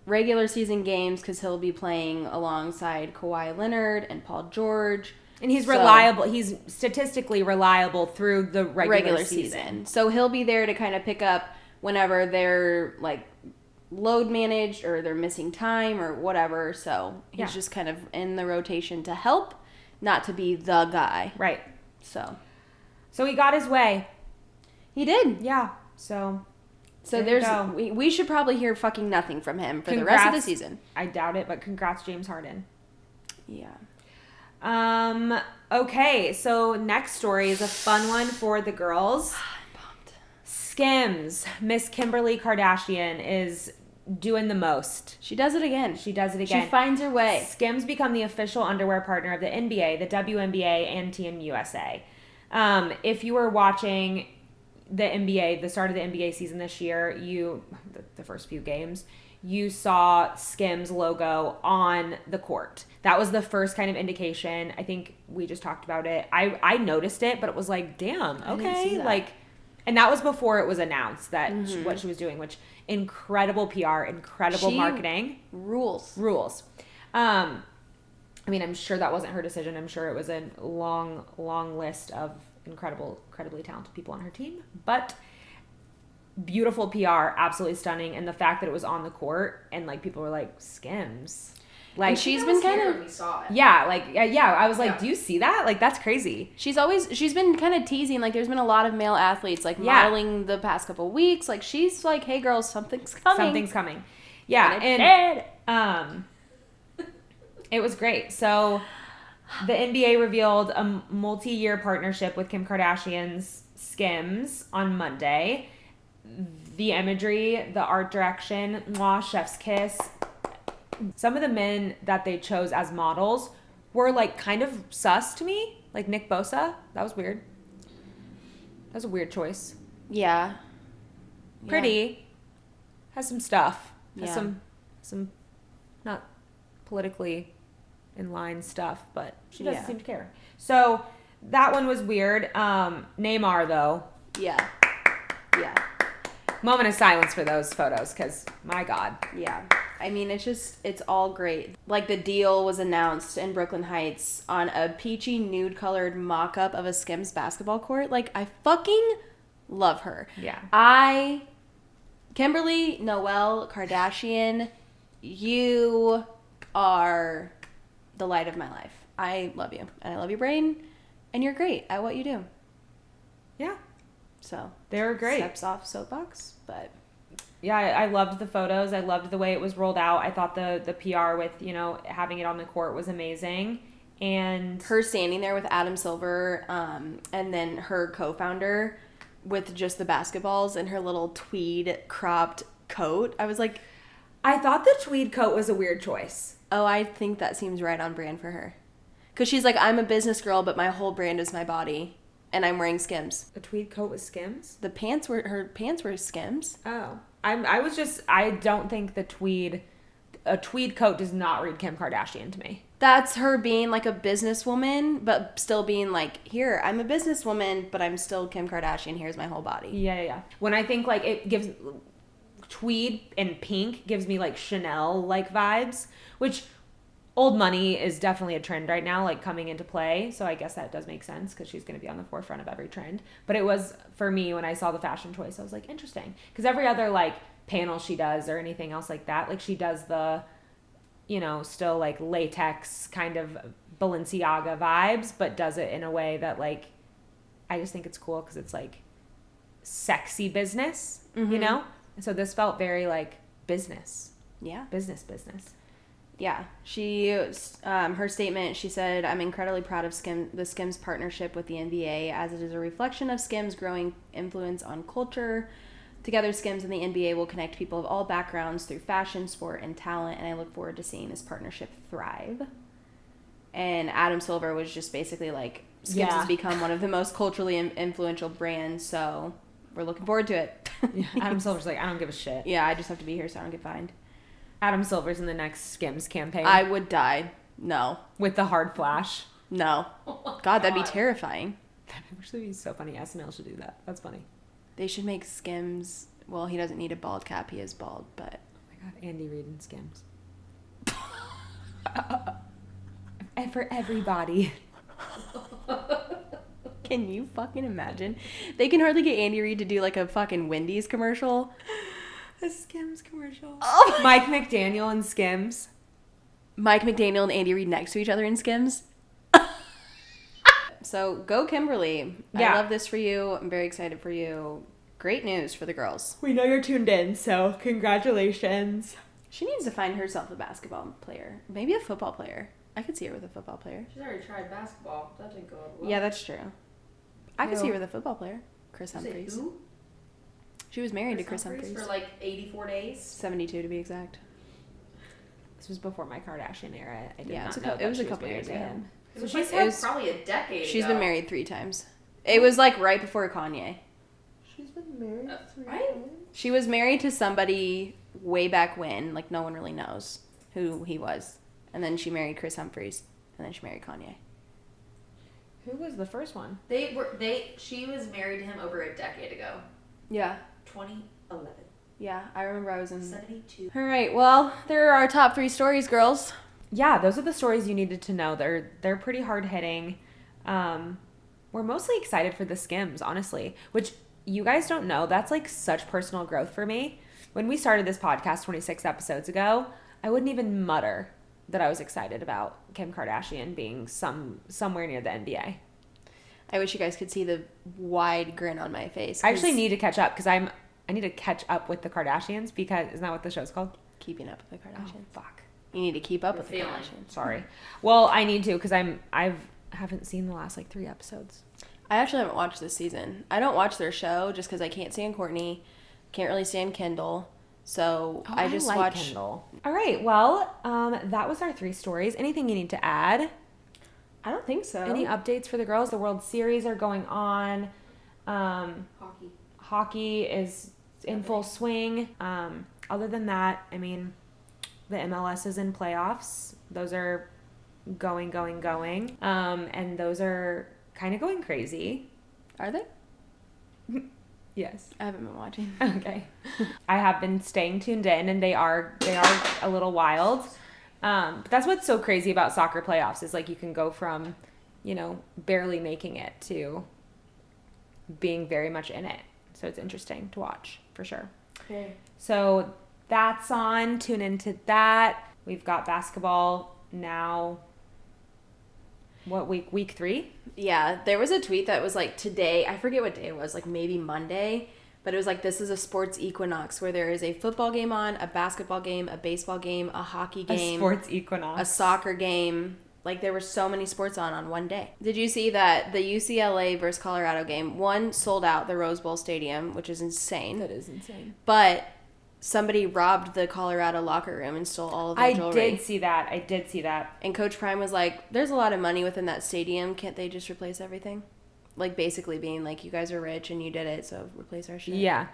regular season games because he'll be playing alongside Kawhi Leonard and Paul George. And he's reliable. He's statistically reliable through the regular season. So he'll be there to kind of pick up whenever they're like load managed or they're missing time or whatever. So he's just kind of in the rotation to help, not to be the guy. Right. So he got his way. He did. Yeah. So we should probably hear fucking nothing from him for the rest of the season. I doubt it, but congrats, James Harden. Yeah. Okay, so next story is a fun one for the girls. I'm pumped. SKIMS, Miss Kimberly Kardashian, is doing the most. She does it again. She She finds her way. SKIMS become the official underwear partner of the NBA, the WNBA, and Team USA. If you were watching the NBA, the start of the NBA season this year, the first few games, you saw SKIMS logo on the court. That was the first kind of indication. I think we just talked about it. I noticed it, but it was like, damn, okay. Like, and that was before it was announced that what she was doing, which incredible PR, incredible marketing. Rules. I mean, I'm sure that wasn't her decision. I'm sure it was a long, long list of incredibly talented people on her team, but beautiful PR, absolutely stunning. And the fact that it was on the court and like people were like, SKIMS. Like, and she's been kind of, we saw it. Yeah, like, yeah, I was like, do you see that? Like, that's crazy. She's been kind of teasing, like, there's been a lot of male athletes, like, modeling the past couple weeks. Like, she's like, hey, girls, something's coming. Yeah, and it was great. So, the NBA revealed a multi-year partnership with Kim Kardashian's SKIMS on Monday. The imagery, the art direction, chef's kiss. Some of the men that they chose as models were like kind of sus to me, like Nick Bosa. That was weird. That was a weird choice. Yeah. Pretty. Has some stuff. Has Yeah. some not politically in line stuff, but she doesn't seem to care. So that one was weird. Neymar though. Yeah. Moment of silence for those photos, because my God. Yeah. I mean, it's all great. Like, the deal was announced in Brooklyn Heights on a peachy nude-colored mock-up of a SKIMS basketball court. Like, I fucking love her. Yeah. Kimberly Noel Kardashian, you are the light of my life. I love you. And I love your brain. And you're great at what you do. Yeah. So. They were great. Steps off soapbox, but... Yeah, I loved the photos. I loved the way it was rolled out. I thought the PR with, having it on the court was amazing. And her standing there with Adam Silver, and then her co-founder with just the basketballs and her little tweed cropped coat. I was like, I thought the tweed coat was a weird choice. Oh, I think that seems right on brand for her. Because she's like, I'm a business girl, but my whole brand is my body. And I'm wearing SKIMS. The tweed coat was SKIMS? Her pants were SKIMS. Oh. I don't think a tweed coat does not read Kim Kardashian to me. That's her being like a businesswoman, but still being like, here, I'm a businesswoman, but I'm still Kim Kardashian. Here's my whole body. Yeah. When I think like it gives tweed and pink gives me like Chanel like vibes, which Old Money is definitely a trend right now, like coming into play. So I guess that does make sense because she's going to be on the forefront of every trend. But it was, for me, when I saw the fashion choice, I was like, interesting. Because every other like panel she does or anything else like that, like she does the, still like latex kind of Balenciaga vibes, but does it in a way that like, I just think it's cool because it's like sexy business, And so this felt very like business. Yeah. Business. Yeah, her statement, she said, I'm incredibly proud of the SKIMS partnership with the NBA as it is a reflection of SKIMS' growing influence on culture. Together, SKIMS and the NBA will connect people of all backgrounds through fashion, sport, and talent, and I look forward to seeing this partnership thrive. And Adam Silver was just basically like, SKIMS has become one of the most culturally influential brands, so we're looking forward to it. Yeah, Adam Silver's like, I don't give a shit. Yeah, I just have to be here so I don't get fined. Adam Silver's in the next SKIMS campaign. I would die. No. With the hard flash. No. God, that'd be terrifying. That would actually be so funny. SNL should do that. That's funny. They should make SKIMS. Well, he doesn't need a bald cap. He is bald, but. Oh my God, Andy Reid and SKIMS. And for everybody. Can you fucking imagine? They can hardly get Andy Reid to do like a fucking Wendy's commercial. A SKIMS commercial. Oh. Mike McDaniel and SKIMS. Mike McDaniel and Andy Reid next to each other in SKIMS. So go Kimberly. Yeah. I love this for you. I'm very excited for you. Great news for the girls. We know you're tuned in, so congratulations. She needs to find herself a basketball player. Maybe a football player. I could see her with a football player. She's already tried basketball. That didn't go well. Yeah, that's true. I could Who? see her with a football player. Chris You say Humphries. who? She was married to Chris Humphries. For like 84 days. 72 to be exact. This was before my Kardashian era. I did Yeah, not it know that was she a couple married years to ago. him. So she's she's probably a decade She's ago. been married 3 times. It was like right before Kanye. She's been married right? She was married to somebody way back when, like no one really knows who he was. And then she married Chris Humphries. And then she married Kanye. Who was the first one? She was married to him over a decade ago. Yeah. 2011. Yeah, I remember I was in... 72. All right, well, there are our top 3 stories, girls. Yeah, those are the stories you needed to know. They're pretty hard hitting. We're mostly excited for the SKIMS, honestly, which you guys don't know. That's like such personal growth for me. When we started this podcast 26 episodes ago, I wouldn't even mutter that I was excited about Kim Kardashian being somewhere near the NBA. I wish you guys could see the wide grin on my face. I actually need to catch up because I need to catch up with the Kardashians because isn't that what the show's called? Keeping up with the Kardashians. Oh, fuck. You need to keep up You're with the feeling. Kardashians. Sorry. Well, I need to because I haven't seen the last like 3 episodes. I actually haven't watched this season. I don't watch their show just because I can't stand Courtney. Can't really stand Kendall. So I just like watch. Kendall. All right. Well, that was our 3 stories. Anything you need to add? I don't think so. Any updates for the girls? The World Series are going on. Hockey. Hockey is in full swing. Other than that, I mean, the MLS is in playoffs. Those are going. And those are kind of going crazy. Are they? Yes. I haven't been watching. Okay. I have been staying tuned in, and they are a little wild. But that's what's so crazy about soccer playoffs is like you can go from, barely making it to being very much in it. So it's interesting to watch for sure. Okay. So that's on. Tune into that. We've got basketball now. What week? Week 3? Yeah, there was a tweet that was like today. I forget what day it was, like maybe Monday. But it was like, this is a sports equinox where there is a football game on, a basketball game, a baseball game, a hockey game. A sports equinox. A soccer game. Like, there were so many sports on one day. Did you see that the UCLA versus Colorado game, one sold out the Rose Bowl Stadium, which is insane. That is insane. But somebody robbed the Colorado locker room and stole all of their jewelry. I did see that. And Coach Prime was like, there's a lot of money within that stadium. Can't they just replace everything? Like, basically being like, you guys are rich and you did it, so replace our shit. Yeah.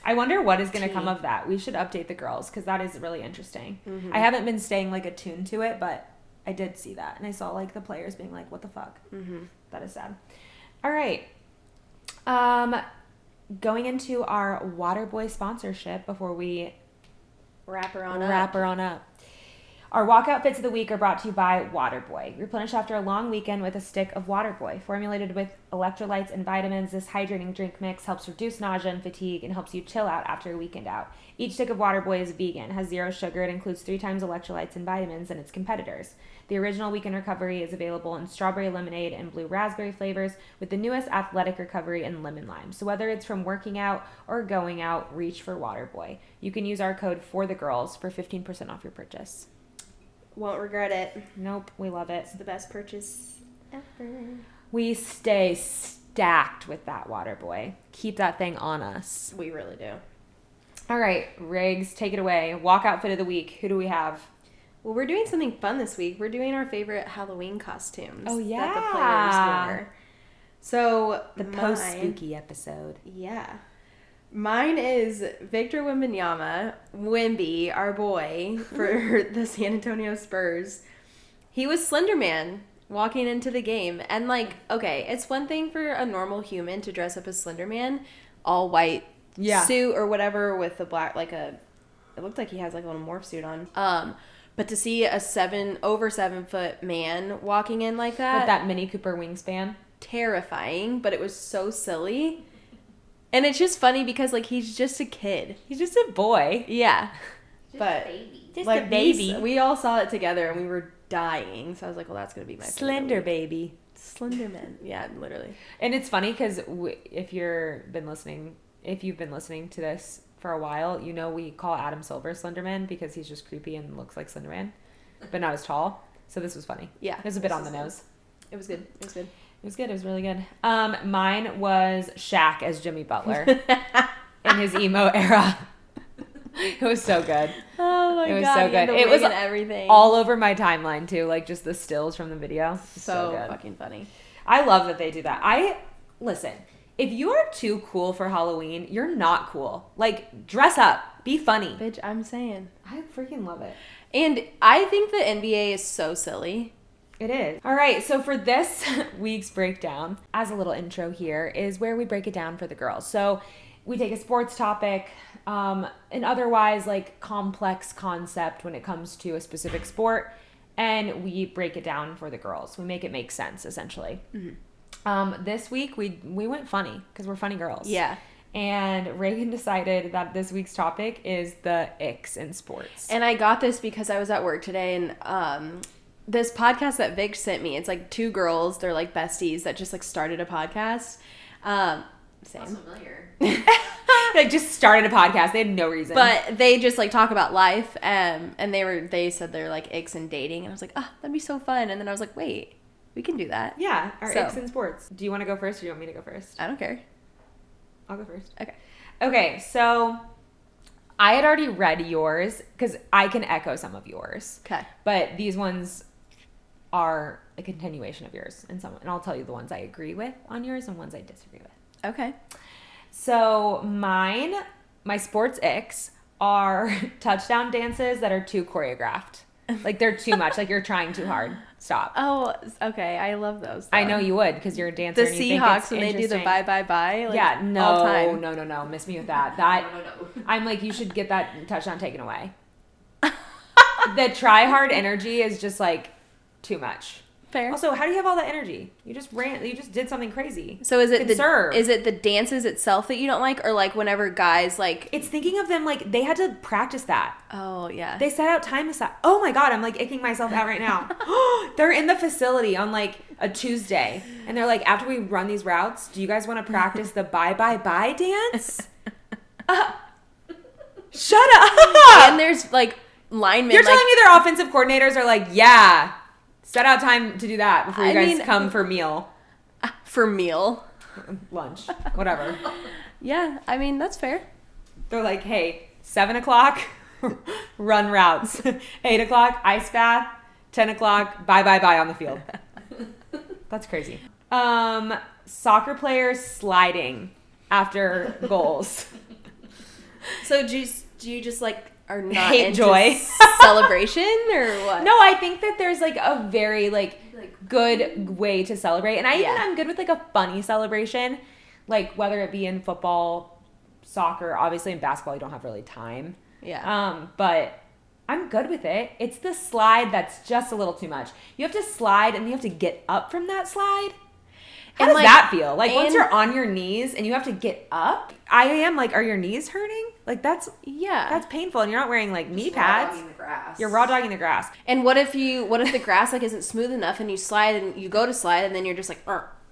I wonder what is going to come of that. We should update the girls because that is really interesting. Mm-hmm. I haven't been staying, like, attuned to it, but I did see that. And I saw, like, the players being like, what the fuck? Mm-hmm. That is sad. All right. Going into our Waterboy sponsorship before we wrap her on up. Our Walkout Fits of the Week are brought to you by Waterboy. Replenish after a long weekend with a stick of Waterboy. Formulated with electrolytes and vitamins, this hydrating drink mix helps reduce nausea and fatigue and helps you chill out after a weekend out. Each stick of Waterboy is vegan, has 0 sugar, it includes 3 times electrolytes and vitamins than its competitors. The original Weekend Recovery is available in strawberry lemonade and blue raspberry flavors with the newest Athletic Recovery in lemon lime. So whether it's from working out or going out, reach for Waterboy. You can use our code FORTHEGIRLS for 15% off your purchase. Won't regret it. Nope, we love it. It's the best purchase ever. We stay stacked with that water boy. Keep that thing on us. We really do. All right, Riggs, take it away. Walkout fit of the week. Who do we have? Well, we're doing something fun this week. We're doing our favorite Halloween costumes. Oh, yeah. That the players wore. So The post-spooky episode. Yeah. Mine is Victor Wembanyama, Wemby, our boy, for the San Antonio Spurs. He was Slender Man walking into the game. And, like, okay, it's one thing for a normal human to dress up as Slender Man, all white suit or whatever with the black, like it looked like he has, like, a little morph suit on. But to see a over 7 foot man walking in like that. With that Mini Cooper wingspan. Terrifying, but it was so silly. And it's just funny because, like, he's just a kid. He's just a boy. Yeah. Just But a baby. Just like a baby. we all saw it together and we were dying. So I was like, well, that's going to be my Slender favorite. baby. Slender man. Yeah, literally. And it's funny because if you've been listening to this for a while, you know we call Adam Silver Slenderman because he's just creepy and looks like Slenderman, but not as tall. So this was funny. Yeah. It was a bit on the nose. It was good. It was good. It was good. It was really good. Mine was Shaq as Jimmy Butler in his emo era. It was so good. Oh my god. It was so good. The It was wig and everything. all over my timeline too, like just the stills from the video. so good. fucking funny. I love that they do that. Listen, if you are too cool for Halloween, you're not cool. Like, dress up. Be funny. Bitch, I'm saying. I freaking love it. And I think the NBA is so silly. It is. All right, so for this week's breakdown, as a little intro here, is where we break it down for the girls. So we take a sports topic, an otherwise like complex concept when it comes to a specific sport, and we break it down for the girls. We make it make sense, essentially. Mm-hmm. This week, we went funny, because we're funny girls. Yeah. And Raegan decided that this week's topic is the icks in sports. And I got this because I was at work today, and this podcast that Vic sent me, it's like 2 girls, they're like besties that just like started a podcast. Same. Sounds familiar. Like just started a podcast. They had no reason. But they just like talk about life, and they said they're like icks and dating, and I was like, oh, that'd be so fun. And then I was like, wait, we can do that. Yeah, our So- icks in sports. Do you want to go first or do you want me to go first? I don't care. I'll go first. Okay. So I had already read yours because I can echo some of yours. Okay. But these ones are a continuation of yours, and I'll tell you the ones I agree with on yours and ones I disagree with. Okay. So my sports icks are touchdown dances that are too choreographed. Like they're too much. Like you're trying too hard. Stop. Oh, okay. I love those. I know you would because you're a dancer. The and you think Seahawks it's when they do the interesting. bye bye bye. Like, Yeah, all time. no. Miss me with that. That No. I'm like, you should get that touchdown taken away. The try hard energy is just like too much. Fair. Also, how do you have all that energy? You just did something crazy. So is it Conserve. is it the dances itself that you don't like, or like whenever guys like? It's thinking of them like they had to practice that. Oh yeah. They set out time aside. Oh my god, I'm like icking myself out right now. They're in the facility on like a Tuesday, and they're like, after we run these routes, do you guys want to practice the bye bye bye dance? Shut up! And there's like linemen. You're like, telling me their offensive coordinators are like, yeah, set out time to do that before you I guys mean- come for meal, for meal. lunch, whatever. Yeah, I mean that's fair. They're like, hey, 7 o'clock, run routes. 8 o'clock, ice bath. 10 o'clock, bye on the field. That's crazy. Soccer players sliding after goals. So do you just like are not Hate into joy. celebration or what? No, I think that there's like a very like good way to celebrate. And I'm good with like a funny celebration. Like whether it be in football, soccer, obviously in basketball you don't have really time. Yeah. But I'm good with it. It's the slide that's just a little too much. You have to slide and you have to get up from that slide. How And, does like, that feel? Like once and- you're on your knees and you have to get up, I am like, are your knees hurting? Like that's painful, and you're not wearing like knee pads. Raw dogging the grass. You're raw dogging the grass. And what if the grass like isn't smooth enough and you slide and you go to slide and then you're just like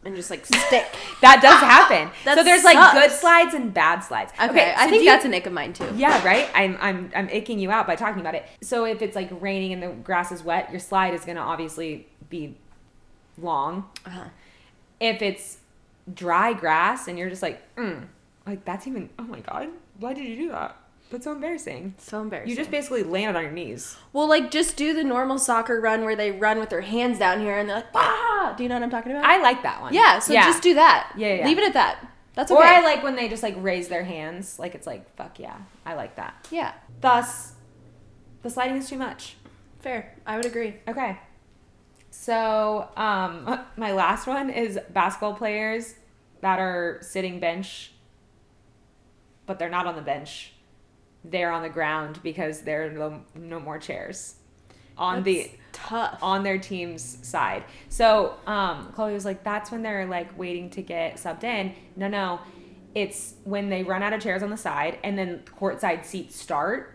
and just like stick. That does happen. That so there's like sucks. good slides and bad slides. Okay, I so think that's an ick of mine too. Yeah, right? I'm icking you out by talking about it. So if it's like raining and the grass is wet, your slide is going to obviously be long. Uh-huh. If it's dry grass and you're just like, like that's even, oh my God, why did you do that? That's so embarrassing. So embarrassing. You just basically landed on your knees. Well, like, just do the normal soccer run where they run with their hands down here and they're like, ah! Do you know what I'm talking about? I like that one. Yeah, so just do that. Yeah. Leave it at that. That's okay. Or I like when they just, like, raise their hands. Like, it's like, fuck yeah. I like that. Yeah. Thus, the sliding is too much. Fair. I would agree. Okay. So, my last one is basketball players that are sitting bench, but they're not on the bench. They're on the ground because there are no more chairs tough on their team's side. So Chloe was like, that's when they're like waiting to get subbed in. No, it's when they run out of chairs on the side and then courtside seats start.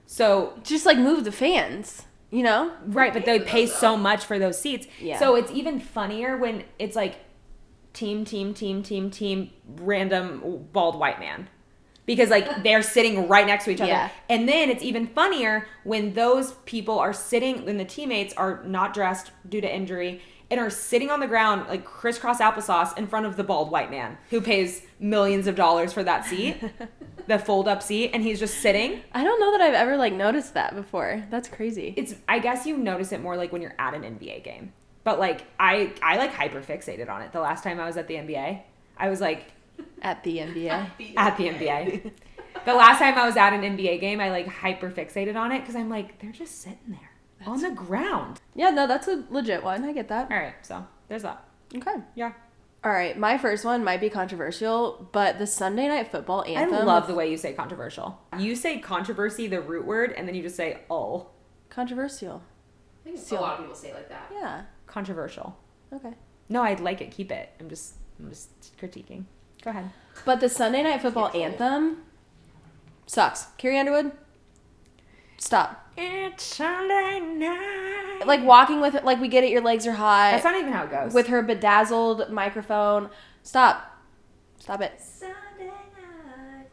So just like move the fans, you know? Right, but they pay so much for those seats. Yeah. So it's even funnier when it's like team, random bald white man. Because, like, they're sitting right next to each other. Yeah. And then it's even funnier when those people are sitting, when the teammates are not dressed due to injury and are sitting on the ground, like, crisscross applesauce in front of the bald white man who pays millions of dollars for that seat, the fold-up seat, and he's just sitting. I don't know that I've ever, like, noticed that before. That's crazy. I guess you notice it more, like, when you're at an NBA game. But, like, I like, hyper-fixated on it. The last time I was at the NBA, I was, like... At the NBA. At the NBA. The last time I was at an NBA game, I like hyper fixated on it because I'm like, they're just sitting there on the ground. Yeah, no, that's a legit one. I get that. All right, so there's that. Okay. Yeah. All right, my first one might be controversial, but the Sunday Night Football anthem. I love the way you say controversial. You say controversy, the root word, and then you just say oh. Controversial. I think a lot of people say it like that. Yeah. Controversial. Okay. No, I'd like it. Keep it. I'm just critiquing. Go ahead. But the Sunday Night Football anthem sucks. Carrie Underwood, stop. It's Sunday night. Like walking with it, like we get it, your legs are hot. That's not even how it goes. With her bedazzled microphone. Stop. Stop it. Sunday night.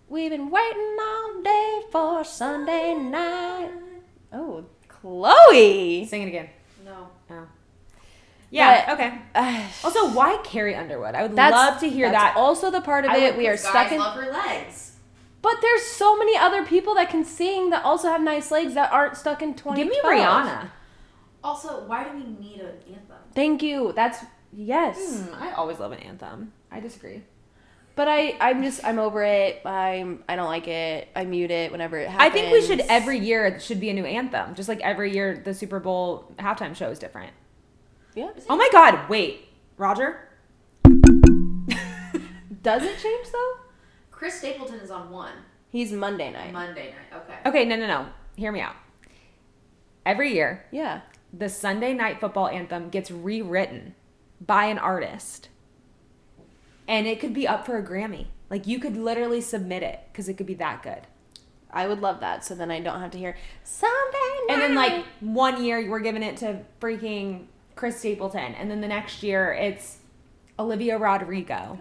We've been waiting all day for Sunday night. Oh, Chloe. Sing it again. No. Oh. Yeah, But, okay. Also, why Carrie Underwood? I would That's- love to hear that's that. also the part of I it. would- We are Guys stuck in. love her legs. But there's so many other people that can sing that also have nice legs that aren't stuck in 2012. Give me Rihanna. Also, why do we need an anthem? Thank you. That's yes. I always love an anthem. I disagree. But I'm over it. I don't like it. I mute it whenever it happens. I think we should every year it should be a new anthem. Just like every year the Super Bowl halftime show is different. Yeah. Oh my God! Wait, Roger. Does it change though? Chris Stapleton is on one. He's Monday night. Monday night. Okay. Okay, no. Hear me out. Every year, Yeah. the Sunday Night Football anthem gets rewritten by an artist, and it could be up for a Grammy. Like you could literally submit it because it could be that good. I would love that. So then I don't have to hear Sunday night. And then like 1 year we're giving it to freaking Chris Stapleton, and then the next year it's Olivia Rodrigo,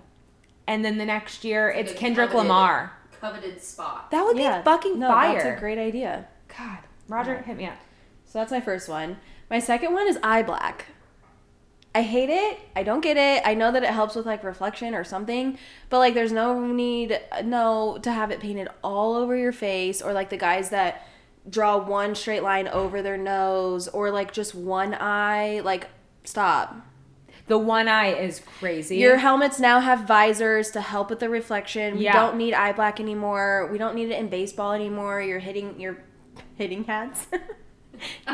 and then the next year it's The Kendrick coveted- Lamar. Coveted spot. That would be fucking fire. That's a great idea. God, Roger, hit me up. So that's my first one. My second one is eye black. I hate it. I don't get it. I know that it helps with like reflection or something, but like there's no need to have it painted all over your face, or like the guys that draw one straight line over their nose, or like just one eye. Like stop. The one eye is crazy. Your helmets now have visors to help with the reflection. We Yeah. don't need eye black anymore. We don't need it in baseball anymore. You're hitting hats.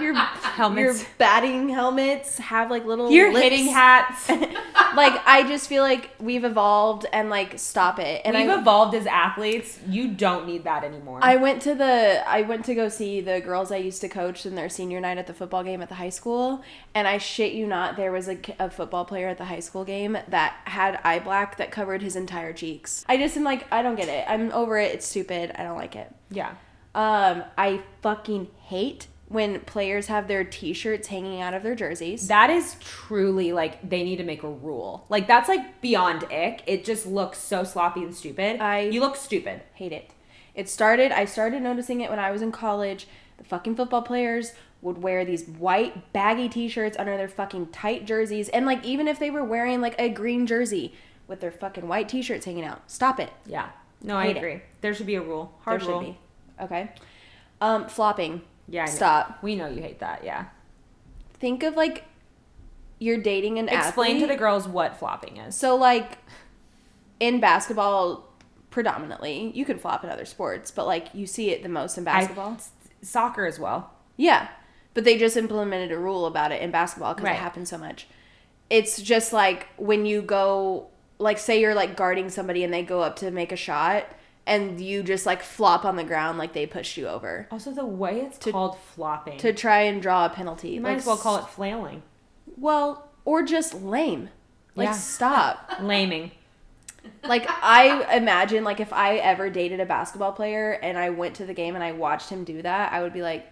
Your helmets. Your batting helmets have like little You're lips. hitting hats. Like I just feel like we've evolved and like stop it. And We've evolved as athletes. You don't need that anymore. I went to go see the girls I used to coach in their senior night at the football game at the high school, and I shit you not, there was a football player at the high school game that had eye black that covered his entire cheeks. I just am like, I don't get it. I'm over it. It's stupid. I don't like it. Yeah. I fucking hate when players have their t-shirts hanging out of their jerseys. That is truly like they need to make a rule. Like that's like beyond ick. It just looks so sloppy and stupid. You look stupid. Hate it. I started noticing it when I was in college. The fucking football players would wear these white baggy t-shirts under their fucking tight jerseys. And, like, even if they were wearing, like, a green jersey with their fucking white t-shirts hanging out. Stop it. Yeah. No, I agree. There should be a rule. Hard rule. There should be. Okay. Flopping. Yeah, I know. Stop. We know you hate that, yeah. Think of, like, you're dating an athlete. Explain to the girls what flopping is. So, like, in basketball, predominantly, you can flop in other sports, but, like, you see it the most in basketball. Soccer as well. Yeah. But they just implemented a rule about it in basketball because it happens so much. It's just, like, when you go, like, say you're, like, guarding somebody and they go up to make a shot and you just, like, flop on the ground like they pushed you over. Also, the way it's called flopping. To try and draw a penalty. You might as well call it flailing. Well, or just lame. Like, stop. Laming. Like, I imagine, like, if I ever dated a basketball player and I went to the game and I watched him do that, I would be like,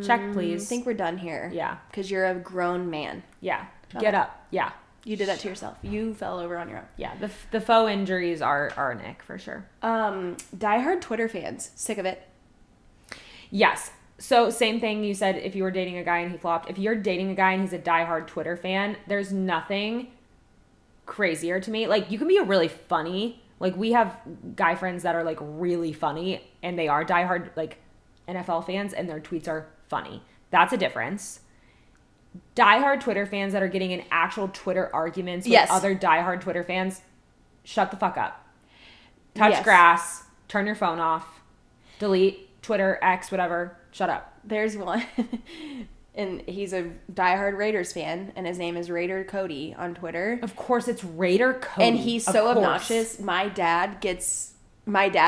check, please. I think we're done here. Yeah. Because you're a grown man. Yeah. Get up. Yeah. You did that to yourself. You fell over on your own. Yeah. The faux injuries are an ick for sure. Diehard Twitter fans. Sick of it. Yes. So same thing you said if you were dating a guy and he flopped. If you're dating a guy and he's a diehard Twitter fan, there's nothing crazier to me. Like, you can be a really funny, like, we have guy friends that are, like, really funny and they are diehard, like, NFL fans and their tweets are funny. That's a difference. Diehard Twitter fans that are getting in actual Twitter arguments with other diehard Twitter fans, shut the fuck up. Touch grass, turn your phone off, delete Twitter, X, whatever, shut up. There's one, and he's a diehard Raiders fan, and his name is Raider Cody on Twitter. Of course, it's Raider Cody. And he's so obnoxious. My dad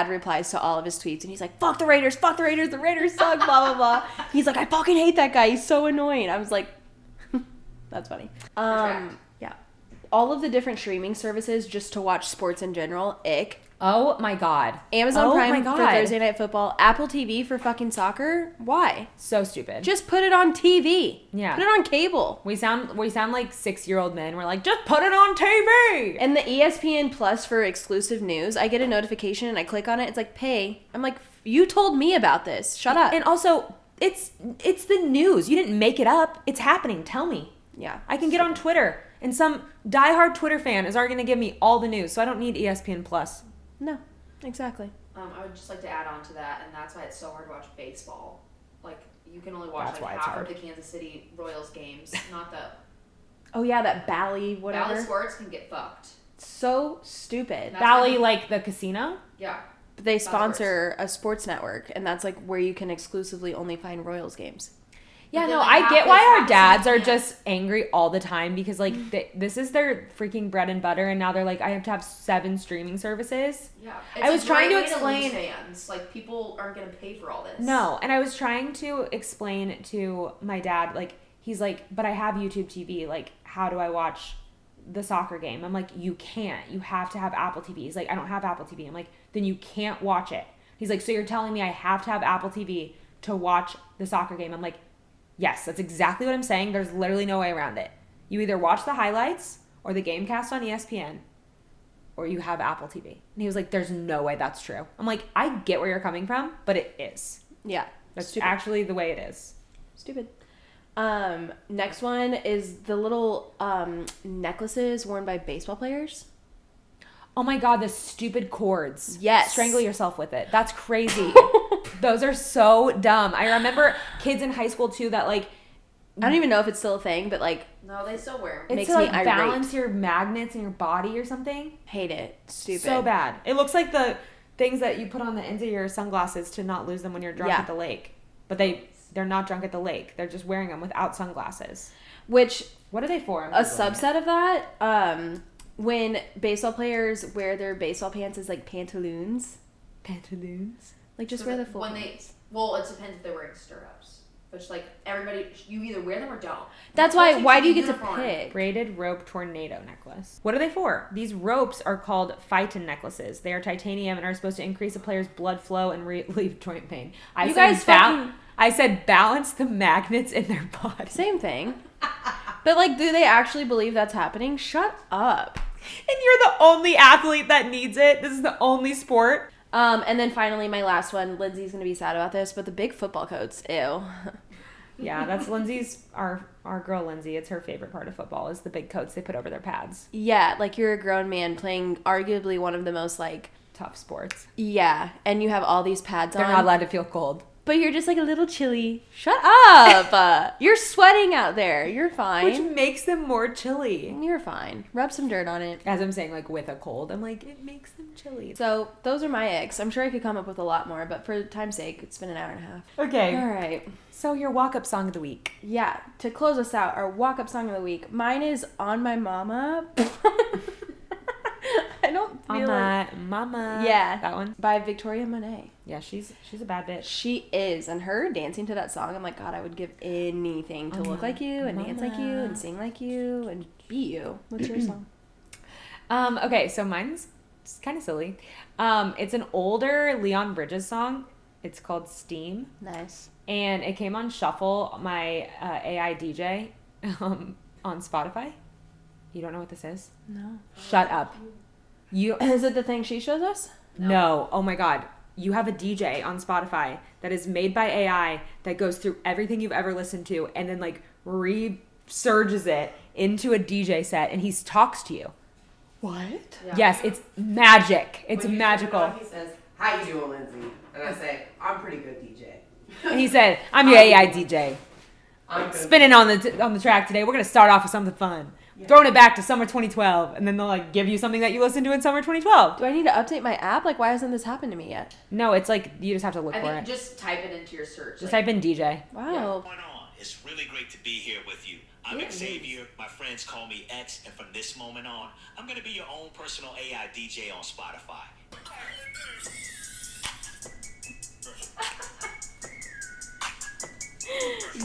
replies to all of his tweets, and he's like, fuck the Raiders, the Raiders suck, blah, blah, blah. He's like, I fucking hate that guy. He's so annoying. I was like, that's funny. Yeah. All of the different streaming services just to watch sports in general, ick. Oh my God. Amazon Prime for Thursday Night Football. Apple TV for fucking soccer. Why? So stupid. Just put it on TV. Yeah. Put it on cable. We sound like 6-year-old men. We're like, just put it on TV. And the ESPN Plus for exclusive news, I get a notification and I click on it. It's like, pay. I'm like, you told me about this. Shut up. And also, it's the news. You didn't make it up. It's happening. Tell me. Yeah. I can get on Twitter. And some diehard Twitter fan is already going to give me all the news. So I don't need ESPN Plus. No, exactly. I would just like to add on to that, and that's why it's so hard to watch baseball. Like, you can only watch like half of the Kansas City Royals games, not the... Oh, yeah, that Bally whatever. Bally Sports can get fucked. So stupid. Bally, like the casino? Yeah. But they sponsor a sports network, and that's like where you can exclusively only find Royals games. Yeah, no, I get why our dads are just angry all the time because, like, this is their freaking bread and butter, and now they're like, I have to have 7 streaming services. Yeah. I was trying to explain... fans. Like, people aren't going to pay for all this. No, and I was trying to explain to my dad, like, he's like, but I have YouTube TV. Like, how do I watch the soccer game? I'm like, you can't. You have to have Apple TV. He's like, I don't have Apple TV. I'm like, then you can't watch it. He's like, so you're telling me I have to have Apple TV to watch the soccer game? I'm like, yes, that's exactly what I'm saying. There's literally no way around it. You either watch the highlights or the Gamecast on ESPN or you have Apple TV. And he was like, there's no way that's true. I'm like, I get where you're coming from, but it is. Yeah. That's actually the way it is. Stupid. Next one is the little necklaces worn by baseball players. Oh my God, the stupid cords. Yes. Strangle yourself with it. That's crazy. Those are so dumb. I remember kids in high school too that like... I don't even know if it's still a thing, but like... No, they still wear them. It's makes to like me irate. balance your magnets in your body or something. Hate it. Stupid. So bad. It looks like the things that you put on the ends of your sunglasses to not lose them when you're drunk at the lake. But they're not drunk at the lake. They're just wearing them without sunglasses. Which... What are they for? A subset of that... when baseball players wear their baseball pants as like pantaloons. Pantaloons? Like just so wear the full when pants. Well, it depends if they're wearing stirrups. Which like everybody, you either wear them or don't. That's why do you get to pick? Braided rope tornado necklace. What are they for? These ropes are called phyton necklaces. They are titanium and are supposed to increase a player's blood flow and relieve joint pain. I said balance the magnets in their body. Same thing. But like, do they actually believe that's happening? Shut up. And you're the only athlete that needs it. This is the only sport. And then finally, my last one. Lindsay's gonna be sad about this, but the big football coats. Ew. Yeah, that's Lindsay's, our girl Lindsay. It's her favorite part of football is the big coats they put over their pads. Yeah, like you're a grown man playing arguably one of the most like Tough sports. yeah, and you have all these pads They're on. not allowed to feel cold. But you're just like a little chilly. Shut up. You're sweating out there. You're fine. Which makes them more chilly. You're fine. Rub some dirt on it. As I'm saying, like, with a cold, I'm like, it makes them chilly. So those are my icks. I'm sure I could come up with a lot more, but for time's sake, it's been an hour and a half. Okay. All right. So your walk-up song of the week. Yeah, to close us out, our walk-up song of the week. Mine is On My Mama. I don't feel like... Mama. Yeah. That one? By Victoria Monet. Yeah, she's a bad bitch. She is. And her dancing to that song, I'm like, God, I would give anything to look like you and dance like you and sing like you and be you. What's your song? Okay, so mine's kind of silly. It's an older Leon Bridges song. It's called Steam. Nice. And it came on Shuffle, my AI DJ, on Spotify. You don't know what this is? No. Shut up. You Is it the thing she shows us? No. Oh my God. You have a DJ on Spotify that is made by AI that goes through everything you've ever listened to and then like resurges it into a DJ set and he talks to you. What? Yeah. Yes, it's magic. It's When you turn it magical. on, he says, "How you doing, Lindsay?" And I say, "I'm pretty good, DJ." And he said, "I'm your AI DJ. I'm good. Spinning on the track today. We're gonna start off with something fun. Yeah. Throwing it back to summer 2012, and then they'll like give you something that you listened to in summer 2012. Do I need to update my app? Like, why hasn't this happened to me yet? No, it's like you just have to look I for think it. just type it into your search. Just like, type in DJ. Wow. What's going on? It's really great to be here with you. I'm Yeah, it Xavier. My friends call me X, and from this moment on, I'm going to be your own personal AI DJ on Spotify.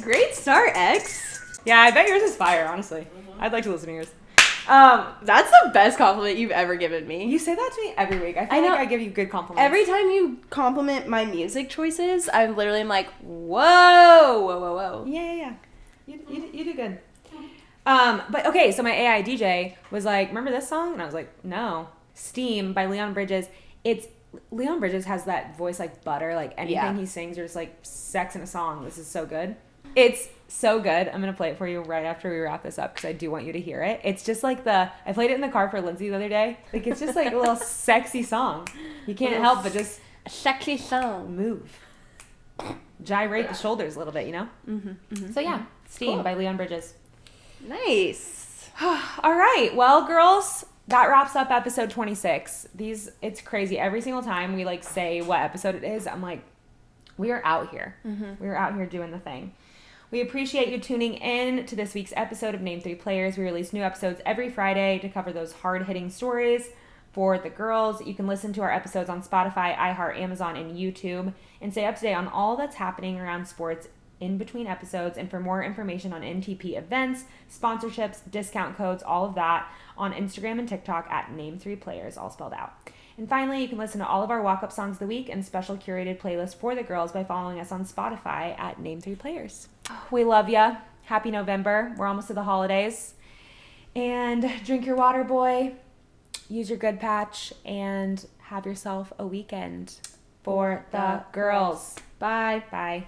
Great start, X. Yeah, I bet yours is fire. Honestly, I'd like to listen to yours. That's the best compliment you've ever given me. You say that to me every week. I feel I know. like I give you good compliments. Every time you compliment my music choices, I'm literally like, whoa, whoa, whoa, whoa. Yeah. You do good. But okay, so my AI DJ was like, remember this song? And I was like, no. Steam by Leon Bridges. Leon Bridges has that voice like butter. Like anything Yeah. he sings, there's like sex in a song. This is so good. It's so good. I'm going to play it for you right after we wrap this up because I do want you to hear it. It's just like I played it in the car for Lindsay the other day. Like it's just like a little sexy song. You can't help but just A sexy song. move. Gyrate the shoulders a little bit, you know? So yeah, Steam Cool. by Leon Bridges. Nice. All right. Well, girls, that wraps up episode 26. It's crazy. Every single time we like say what episode it is, I'm like, we are out here. We are out here doing the thing. We appreciate you tuning in to this week's episode of Name 3 Players. We release new episodes every Friday to cover those hard-hitting stories for the girls. You can listen to our episodes on Spotify, iHeart, Amazon, and YouTube, and stay up to date on all that's happening around sports in between episodes. And for more information on NTP events, sponsorships, discount codes, all of that on Instagram and TikTok at Name3Players, all spelled out. And finally, you can listen to all of our walk-up songs of the week and special curated playlists for the girls by following us on Spotify at Name3Players. We love ya. Happy November. We're almost to the holidays. And drink your water, boy. Use your Good Patch and have yourself a weekend for the girls. Bye. Bye.